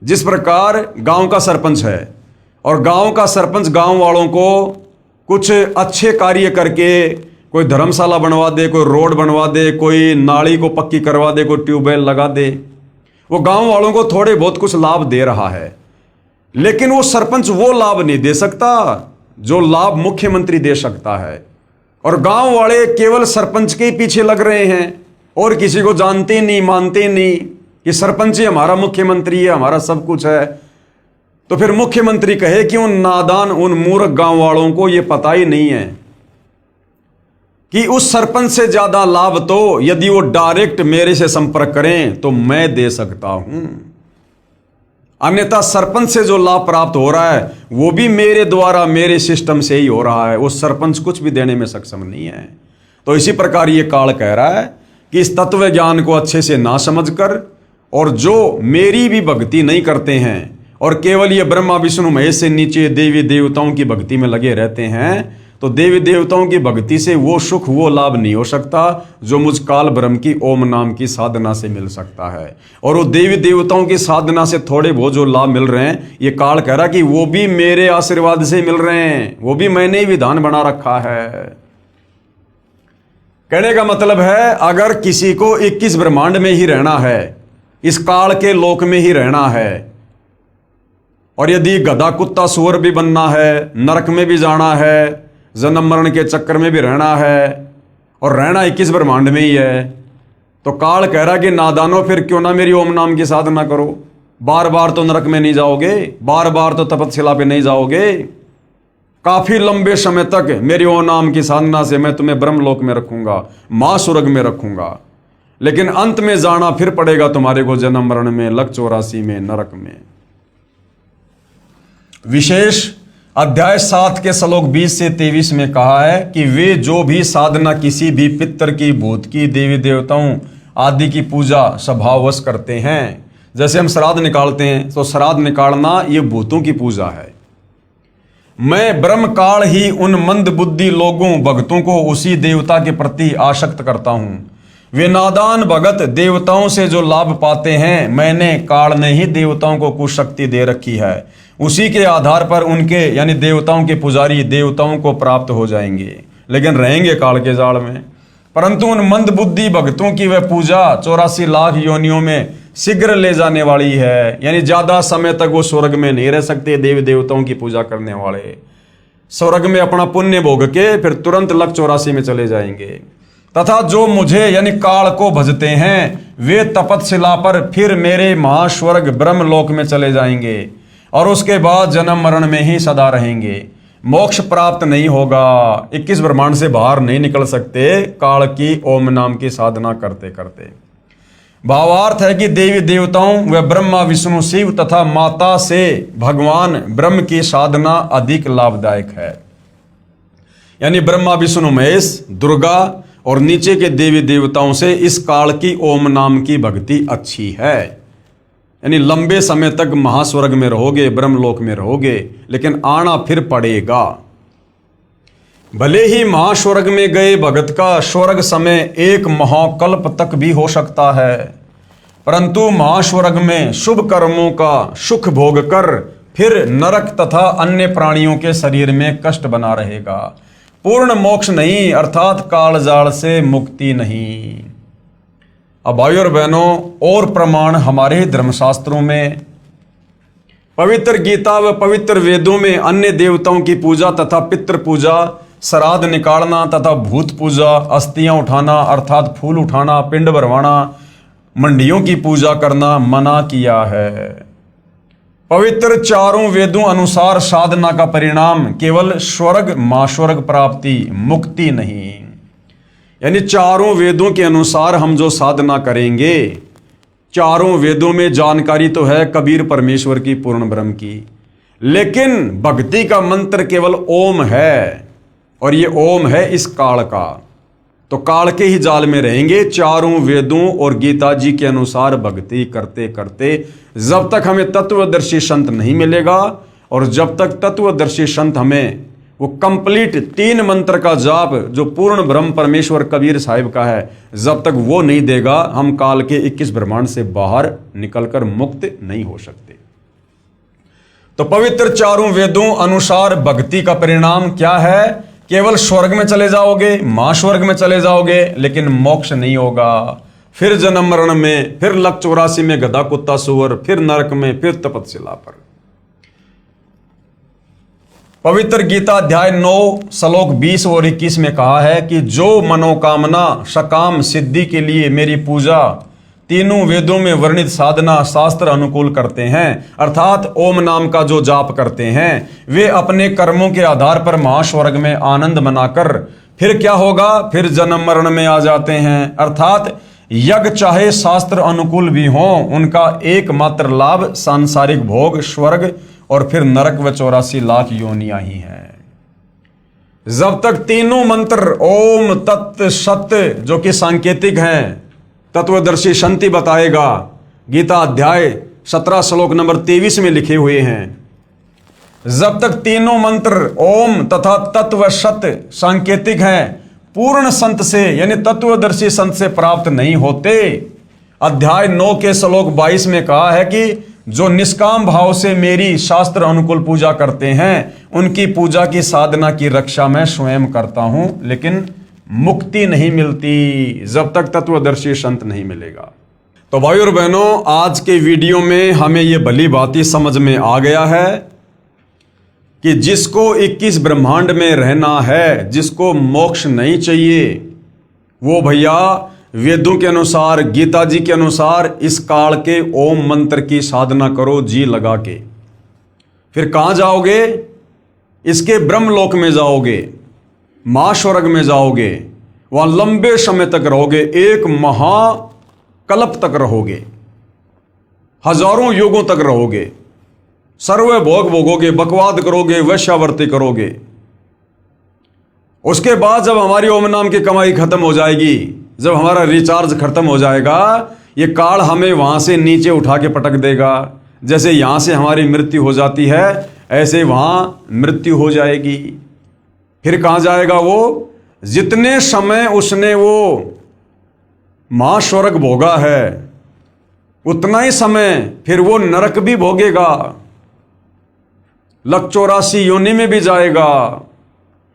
जिस प्रकार गांव का सरपंच है और गांव का सरपंच गांव वालों को कुछ अच्छे कार्य करके कोई धर्मशाला बनवा दे, कोई रोड बनवा दे, कोई नाली को पक्की करवा दे, कोई ट्यूबवेल लगा दे, वो गांव वालों को थोड़े बहुत कुछ लाभ दे रहा है, लेकिन वो सरपंच वो लाभ नहीं दे सकता जो लाभ मुख्यमंत्री दे सकता है। और गांव वाले केवल सरपंच के ही पीछे लग रहे हैं और किसी को जानते नहीं, मानते नहीं कि सरपंच ही हमारा मुख्यमंत्री है, हमारा सब कुछ है। तो फिर मुख्यमंत्री कहे कि उन नादान, उन मूर्ख गांव वालों को यह पता ही नहीं है कि उस सरपंच से ज्यादा लाभ तो यदि वो डायरेक्ट मेरे से संपर्क करें तो मैं दे सकता हूं, अन्यथा सरपंच से जो लाभ प्राप्त हो रहा है वो भी मेरे द्वारा, मेरे सिस्टम से ही हो रहा है, वो सरपंच कुछ भी देने में सक्षम नहीं है। तो इसी प्रकार ये काल कह रहा है कि इस तत्व ज्ञान को अच्छे से ना समझकर और जो मेरी भी भक्ति नहीं करते हैं और केवल ये ब्रह्मा विष्णु महेश से नीचे देवी देवताओं की भक्ति में लगे रहते हैं, तो देवी देवताओं की भक्ति से वो सुख, वो लाभ नहीं हो सकता जो मुझ काल ब्रह्म की ओम नाम की साधना से मिल सकता है। और वो देवी देवताओं की साधना से थोड़े बहुत जो लाभ मिल रहे हैं, ये काल कह रहा कि वो भी मेरे आशीर्वाद से मिल रहे हैं, वो भी मैंने ही विधान बना रखा है। कहने का मतलब है, अगर किसी को 21 ब्रह्मांड में ही रहना है, इस काल के लोक में ही रहना है, और यदि गधा कुत्ता सुअर भी बनना है, नरक में भी जाना है, जन्म मरण के चक्कर में भी रहना है, और रहना 21 ब्रह्मांड में ही है, तो काल कह रहा कि नादानो, फिर क्यों ना मेरी ओम नाम की साधना करो। बार बार तो नरक में नहीं जाओगे, बार बार तो तपस्या पे नहीं जाओगे, काफी लंबे समय तक मेरी ओम नाम की साधना से मैं तुम्हें ब्रह्मलोक में रखूंगा, मां स्वर्ग में रखूंगा, लेकिन अंत में जाना फिर पड़ेगा तुम्हारे को जन्म मरण में, लक 84 में, नरक में। विशेष अध्याय 7 के श्लोक 20 से 23 में कहा है कि वे जो भी साधना किसी भी पितर की, भूत की, देवी देवताओं आदि की पूजा स्वभाववश करते हैं, जैसे हम श्राद्ध निकालते हैं तो श्राद्ध निकालना ये भूतों की पूजा है। मैं ब्रह्म काल ही उन मंद बुद्धि लोगों, भक्तों को उसी देवता के प्रति आसक्त करता हूं। वे नादान भगत देवताओं से जो लाभ पाते हैं, मैंने काल ने ही देवताओं को कुछ शक्ति दे रखी है, उसी के आधार पर उनके यानी देवताओं के पुजारी देवताओं को प्राप्त हो जाएंगे। लेकिन रहेंगे काल के जाल में। परंतु उन मंद बुद्धि भक्तों की वह पूजा 84 लाख योनियों में शीघ्र ले जाने वाली है, यानी ज्यादा समय तक वो स्वर्ग में नहीं रह सकते। देवी देवताओं की पूजा करने वाले स्वर्ग में अपना पुण्य भोग के फिर तुरंत लक 84 में चले जाएंगे। तथा जो मुझे यानी काल को भजते हैं वे तपतशिला पर फिर मेरे महास्वर्ग ब्रह्मलोक में चले जाएंगे और उसके बाद जन्म मरण में ही सदा रहेंगे। मोक्ष प्राप्त नहीं होगा, 21 ब्रह्मांड से बाहर नहीं निकल सकते काल की ओम नाम की साधना करते करते। भावार्थ है कि देवी देवताओं व ब्रह्मा विष्णु शिव तथा माता से भगवान ब्रह्म की साधना अधिक लाभदायक है। यानी ब्रह्मा विष्णु महेश दुर्गा और नीचे के देवी देवताओं से इस काल की ओम नाम की भक्ति अच्छी है। यानी लंबे समय तक महास्वर्ग में रहोगे, ब्रह्मलोक में रहोगे, लेकिन आना फिर पड़ेगा। भले ही महास्वर्ग में गए भगत का स्वर्ग समय 1 महाकल्प तक भी हो सकता है, परंतु महास्वर्ग में शुभ कर्मों का सुख भोग कर फिर नरक तथा अन्य प्राणियों के शरीर में कष्ट बना रहेगा। पूर्ण मोक्ष नहीं, अर्थात कालजाल से मुक्ति नहीं। अब भाइयों और बहनों, और प्रमाण हमारे धर्मशास्त्रों में, पवित्र गीता व पवित्र वेदों में अन्य देवताओं की पूजा तथा पितृ पूजा, श्राद्ध निकालना तथा भूत पूजा, अस्थियां उठाना अर्थात फूल उठाना, पिंड भरवाना, मंडियों की पूजा करना मना किया है। पवित्र चारों वेदों अनुसार साधना का परिणाम केवल स्वर्ग महास्वर्ग प्राप्ति, मुक्ति नहीं। यानी चारों वेदों के अनुसार हम जो साधना करेंगे, चारों वेदों में जानकारी तो है कबीर परमेश्वर की, पूर्ण ब्रह्म की, लेकिन भक्ति का मंत्र केवल ओम है, और ये ओम है इस काल का। तो काल के ही जाल में रहेंगे चारों वेदों और गीता जी के अनुसार भक्ति करते करते, जब तक हमें तत्वदर्शी संत नहीं मिलेगा, और जब तक तत्वदर्शी संत हमें वो कंप्लीट 3 मंत्र का जाप जो पूर्ण ब्रह्म परमेश्वर कबीर साहिब का है, जब तक वो नहीं देगा, हम काल के 21 ब्रह्मांड से बाहर निकलकर मुक्त नहीं हो सकते। तो पवित्र चारों वेदों अनुसार भक्ति का परिणाम क्या है? केवल स्वर्ग में चले जाओगे, महास्वर्ग में चले जाओगे, लेकिन मोक्ष नहीं होगा। फिर जन्म मरण में, फिर लक 84 में गधा कुत्ता सुअर, फिर नरक में, फिर तपतशिला पर। पवित्र गीता अध्याय 9 श्लोक 20 और 21 में कहा है कि जो मनोकामना सकाम सिद्धि के लिए मेरी पूजा तीनों वेदों में वर्णित साधना शास्त्र अनुकूल करते हैं, अर्थात ओम नाम का जो जाप करते हैं, वे अपने कर्मों के आधार पर महास्वर्ग में आनंद मनाकर फिर क्या होगा? फिर जन्म मरण में आ जाते हैं। अर्थात यज्ञ चाहे शास्त्र अनुकूल भी हो, उनका एकमात्र लाभ सांसारिक भोग, स्वर्ग और फिर नरक व 84 लाख योनियां ही हैं। जब तक तीनों मंत्र ओम तत् सत्य जो कि सांकेतिक हैं, तत्वदर्शी संति बताएगा, गीता अध्याय 17 श्लोक नंबर 23 में लिखे हुए हैं। जब तक तीनों मंत्र ओम तथा तत्व सत्य सांकेतिक हैं, पूर्ण संत से यानी तत्वदर्शी संत से प्राप्त नहीं होते। अध्याय 9 के श्लोक 22 में कहा है कि जो निष्काम भाव से मेरी शास्त्र अनुकूल पूजा करते हैं, उनकी पूजा की साधना की रक्षा मैं स्वयं करता हूं, लेकिन मुक्ति नहीं मिलती जब तक तत्वदर्शी संत नहीं मिलेगा। तो भाइयों और बहनों, आज के वीडियो में हमें यह भली भांति समझ में आ गया है कि जिसको 21 ब्रह्मांड में रहना है, जिसको मोक्ष नहीं चाहिए, वो भैया वेदों के अनुसार, गीता जी के अनुसार इस काल के ओम मंत्र की साधना करो जी लगा के। फिर कहां जाओगे? इसके ब्रह्मलोक में जाओगे, महास्वर्ग में जाओगे, वहां लंबे समय तक रहोगे, एक महाकल्प तक रहोगे, हजारों युगों तक रहोगे, सर्व भोग भोगोगे, बकवाद करोगे, वैश्यावर्ती करोगे। उसके बाद जब हमारी ओम नाम की कमाई खत्म हो जाएगी, जब हमारा रिचार्ज खत्म हो जाएगा, ये काल हमें वहां से नीचे उठा के पटक देगा। जैसे यहां से हमारी मृत्यु हो जाती है, ऐसे वहां मृत्यु हो जाएगी। फिर कहां जाएगा वो? जितने समय उसने वो महास्वर्ग भोगा है, उतना ही समय फिर वो नरक भी भोगेगा, लक 84 योनि में भी जाएगा,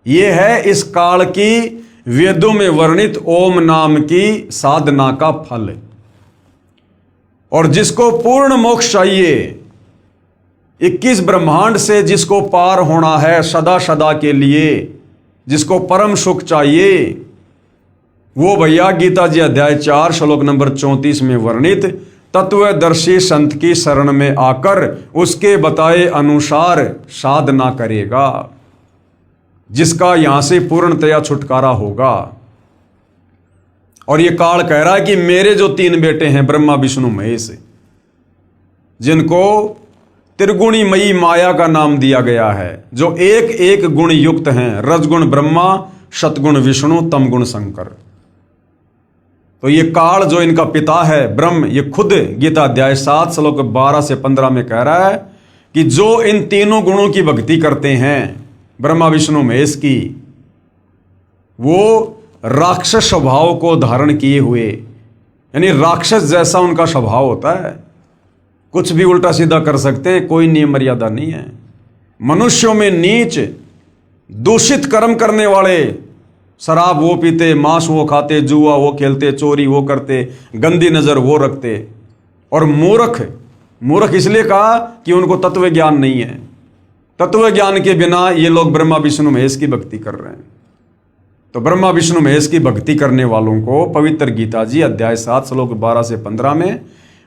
ये है इस काल की वेदों में वर्णित ओम नाम की साधना का फल। और जिसको पूर्ण मोक्ष चाहिए, 21 ब्रह्मांड से जिसको पार होना है सदा सदा के लिए, जिसको परम सुख चाहिए, वो भैया गीता जी अध्याय 4 श्लोक नंबर 34 में वर्णित तत्वदर्शी संत की शरण में आकर उसके बताए अनुसार साधना करेगा, जिसका यहां से पूर्णतया छुटकारा होगा। और ये काल कह रहा है कि मेरे जो 3 बेटे हैं ब्रह्मा विष्णु महेश, जिनको त्रिगुणी मयी माया का नाम दिया गया है, जो एक एक गुण युक्त हैं, रजगुण ब्रह्मा, सतगुण विष्णु, तमगुण शंकर। तो ये काल जो इनका पिता है ब्रह्म, ये खुद गीता अध्याय 7 श्लोक 12 से 15 में कह रहा है कि जो इन तीनों गुणों की भक्ति करते हैं ब्रह्मा विष्णु महेश की, वो राक्षस स्वभाव को धारण किए हुए, यानी राक्षस जैसा उनका स्वभाव होता है, कुछ भी उल्टा सीधा कर सकते हैं, कोई नियम मर्यादा नहीं है। मनुष्यों में नीच दूषित कर्म करने वाले, शराब वो पीते, मांस वो खाते, जुआ वो खेलते, चोरी वो करते, गंदी नजर वो रखते, और मूर्ख इसलिए कहा कि उनको तत्व ज्ञान नहीं है। तत्व ज्ञान के बिना ये लोग ब्रह्मा विष्णु महेश की भक्ति कर रहे हैं। तो ब्रह्मा विष्णु महेश की भक्ति करने वालों को पवित्र गीता जी अध्याय 7 श्लोक 12 से 15 में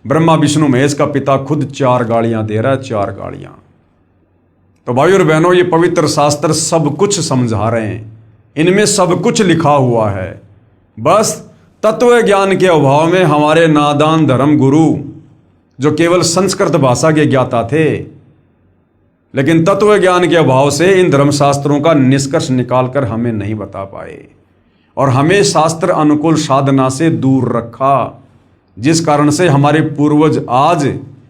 ब्रह्मा विष्णु महेश का पिता खुद 4 गालियां दे रहा है, 4 गालियां। तो भाई और बहनों, ये पवित्र शास्त्र सब कुछ समझा रहे हैं, इनमें सब कुछ लिखा हुआ है। बस तत्व ज्ञान के अभाव में हमारे नादान धर्म गुरु, जो केवल संस्कृत भाषा के ज्ञाता थे, लेकिन तत्व ज्ञान के अभाव से इन धर्मशास्त्रों का निष्कर्ष निकालकर हमें नहीं बता पाए, और हमें शास्त्र अनुकूल साधना से दूर रखा, जिस कारण से हमारे पूर्वज आज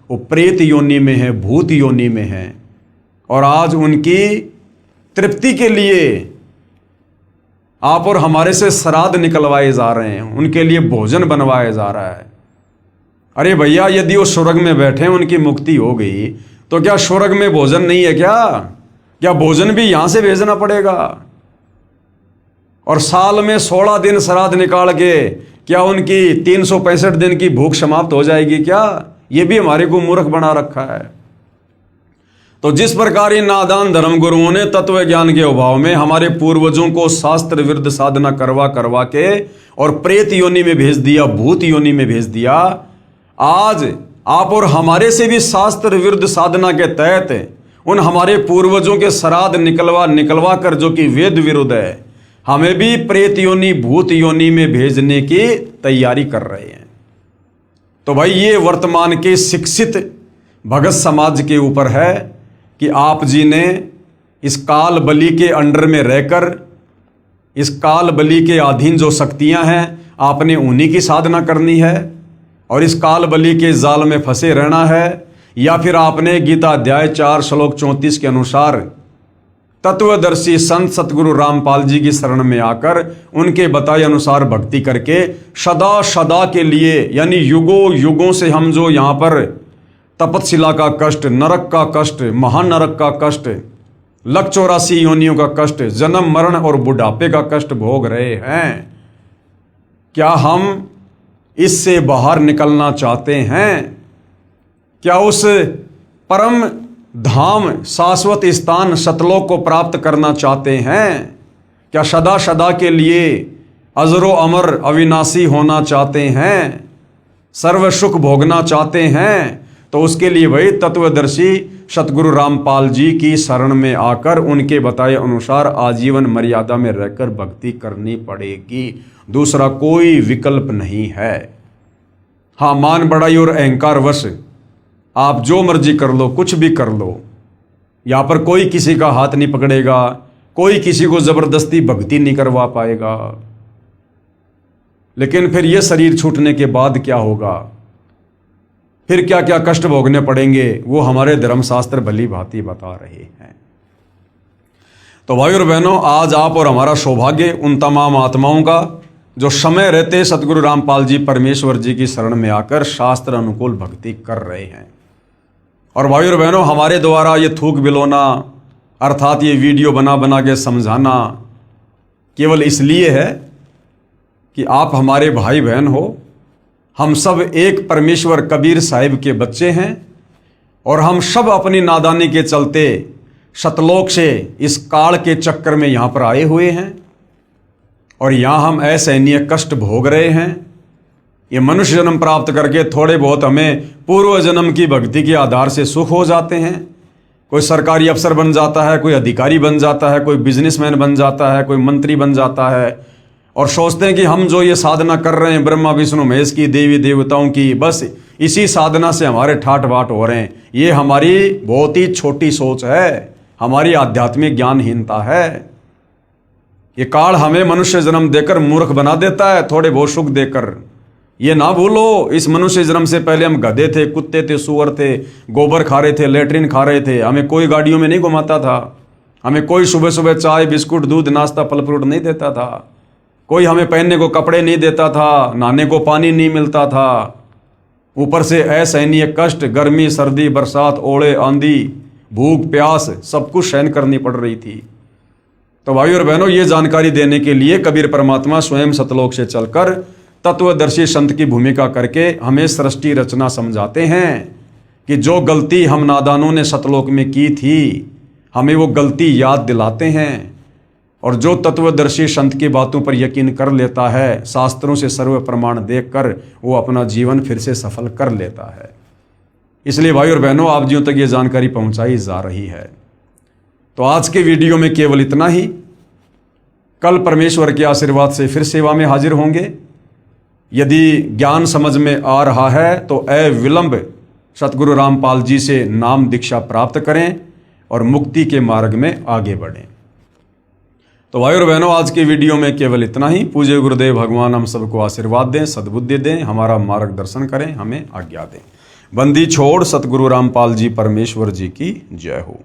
वो प्रेत योनि में है, भूत योनि में है, और आज उनकी तृप्ति के लिए आप और हमारे से श्राद्ध निकलवाए जा रहे हैं, उनके लिए भोजन बनवाया जा रहा है। अरे भैया, यदि वो स्वर्ग में बैठे, उनकी मुक्ति हो गई, तो क्या स्वर्ग में भोजन नहीं है क्या भोजन भी यहां से भेजना पड़ेगा? और साल में 16 दिन श्राद्ध निकाल के क्या उनकी 365 दिन की भूख समाप्त हो जाएगी क्या? ये भी हमारे को मूर्ख बना रखा है। तो जिस प्रकार इन नादान धर्म गुरुओं ने तत्व ज्ञान के अभाव में हमारे पूर्वजों को शास्त्र विरुद्ध साधना करवा के और प्रेत योनि में भेज दिया, भूत योनि में भेज दिया, आज आप और हमारे से भी शास्त्र विरुद्ध साधना के तहत उन हमारे पूर्वजों के श्राद्ध निकलवा कर, जो कि वेद विरुद्ध है, हमें भी प्रेत योनि, भूत योनि में भेजने की तैयारी कर रहे हैं। तो भाई, ये वर्तमान के शिक्षित भगत समाज के ऊपर है कि आप जी ने इस काल बलि के अंडर में रहकर, इस काल बलि के अधीन जो शक्तियां हैं, आपने उन्हीं की साधना करनी है और इस काल बलि के जाल में फंसे रहना है, या फिर आपने गीता अध्याय 4 श्लोक 34 के अनुसार तत्वदर्शी संत सतगुरु रामपाल जी की शरण में आकर उनके बताए अनुसार भक्ति करके सदा सदा के लिए, यानी युगों युगों से हम जो यहाँ पर तपतशिला का कष्ट, नरक का कष्ट, महानरक का कष्ट, 184 योनियों का कष्ट, जन्म मरण और बुढ़ापे का कष्ट भोग रहे हैं, क्या हम इससे बाहर निकलना चाहते हैं? क्या उस परम धाम, शाश्वत स्थान, सतलोक को प्राप्त करना चाहते हैं? क्या सदा सदा के लिए अजरो अमर अविनाशी होना चाहते हैं? सर्व सुख भोगना चाहते हैं? तो उसके लिए वही तत्वदर्शी सतगुरु रामपाल जी की शरण में आकर उनके बताए अनुसार आजीवन मर्यादा में रहकर भक्ति करनी पड़ेगी। दूसरा कोई विकल्प नहीं है। हाँ, मान बढ़ाई और अहंकार वश आप जो मर्जी कर लो, कुछ भी कर लो, यहाँ पर कोई किसी का हाथ नहीं पकड़ेगा, कोई किसी को जबरदस्ती भक्ति नहीं करवा पाएगा। लेकिन फिर ये शरीर छूटने के बाद क्या होगा, फिर क्या क्या कष्ट भोगने पड़ेंगे, वो हमारे धर्मशास्त्र भली भांति बता रहे हैं। तो भाई और बहनों, आज आप और हमारा सौभाग्य उन तमाम आत्माओं का जो समय रहते सतगुरु रामपाल जी परमेश्वर जी की शरण में आकर शास्त्र अनुकूल भक्ति कर रहे हैं। और भाई और बहनों, हमारे द्वारा ये थूक बिलोना अर्थात ये वीडियो बना बना के समझाना केवल इसलिए है कि आप हमारे भाई बहन हो। हम सब एक परमेश्वर कबीर साहिब के बच्चे हैं और हम सब अपनी नादानी के चलते सतलोक से इस काल के चक्कर में यहाँ पर आए हुए हैं और यहाँ हम असहनीय कष्ट भोग रहे हैं। ये मनुष्य जन्म प्राप्त करके थोड़े बहुत हमें पूर्व जन्म की भक्ति के आधार से सुख हो जाते हैं। कोई सरकारी अफसर बन जाता है, कोई अधिकारी बन जाता है, कोई बिजनेसमैन बन जाता है, कोई मंत्री बन जाता है और सोचते हैं कि हम जो ये साधना कर रहे हैं ब्रह्मा विष्णु महेश की, देवी देवताओं की, बस इसी साधना से हमारे ठाट बाट हो रहे हैं। ये हमारी बहुत ही छोटी सोच है, हमारी आध्यात्मिक ज्ञानहीनता है। ये काल हमें मनुष्य जन्म देकर मूर्ख बना देता है, थोड़े बहुत सुख देकर। ये ना भूलो, इस मनुष्य जन्म से पहले हम गधे थे, कुत्ते थे, सुअर थे, गोबर खा रहे थे, लेटरिन खा रहे थे। हमें कोई गाड़ियों में नहीं घुमाता था, हमें कोई सुबह सुबह चाय बिस्कुट दूध नाश्ता फल फ्रूट नहीं देता था, कोई हमें पहनने को कपड़े नहीं देता था, नहाने को पानी नहीं मिलता था। ऊपर से असहनीय कष्ट, गर्मी सर्दी बरसात ओले आंधी भूख प्यास सब कुछ सहन करनी पड़ रही थी। तो भाइयों और बहनों, ये जानकारी देने के लिए कबीर परमात्मा स्वयं सतलोक से चलकर तत्वदर्शी संत की भूमिका करके हमें सृष्टि रचना समझाते हैं कि जो गलती हम नादानों ने सतलोक में की थी, हमें वो गलती याद दिलाते हैं। और जो तत्वदर्शी संत की बातों पर यकीन कर लेता है, शास्त्रों से सर्व प्रमाण देखकर वो अपना जीवन फिर से सफल कर लेता है। इसलिए भाई और बहनों, आप जियों तक ये जानकारी पहुंचाई जा रही है। तो आज के वीडियो में केवल इतना ही। कल परमेश्वर के आशीर्वाद से फिर सेवा में हाजिर होंगे। यदि ज्ञान समझ में आ रहा है तो अविलंब सतगुरु रामपाल जी से नाम दीक्षा प्राप्त करें और मुक्ति के मार्ग में आगे बढ़ें। तो भाई और बहनों, आज के वीडियो में केवल इतना ही। पूज्य गुरुदेव भगवान हम सबको आशीर्वाद दें, सद्बुद्धि दें, हमारा मार्गदर्शन करें, हमें आज्ञा दें। बंदी छोड़ सतगुरु रामपाल जी परमेश्वर जी की जय हो।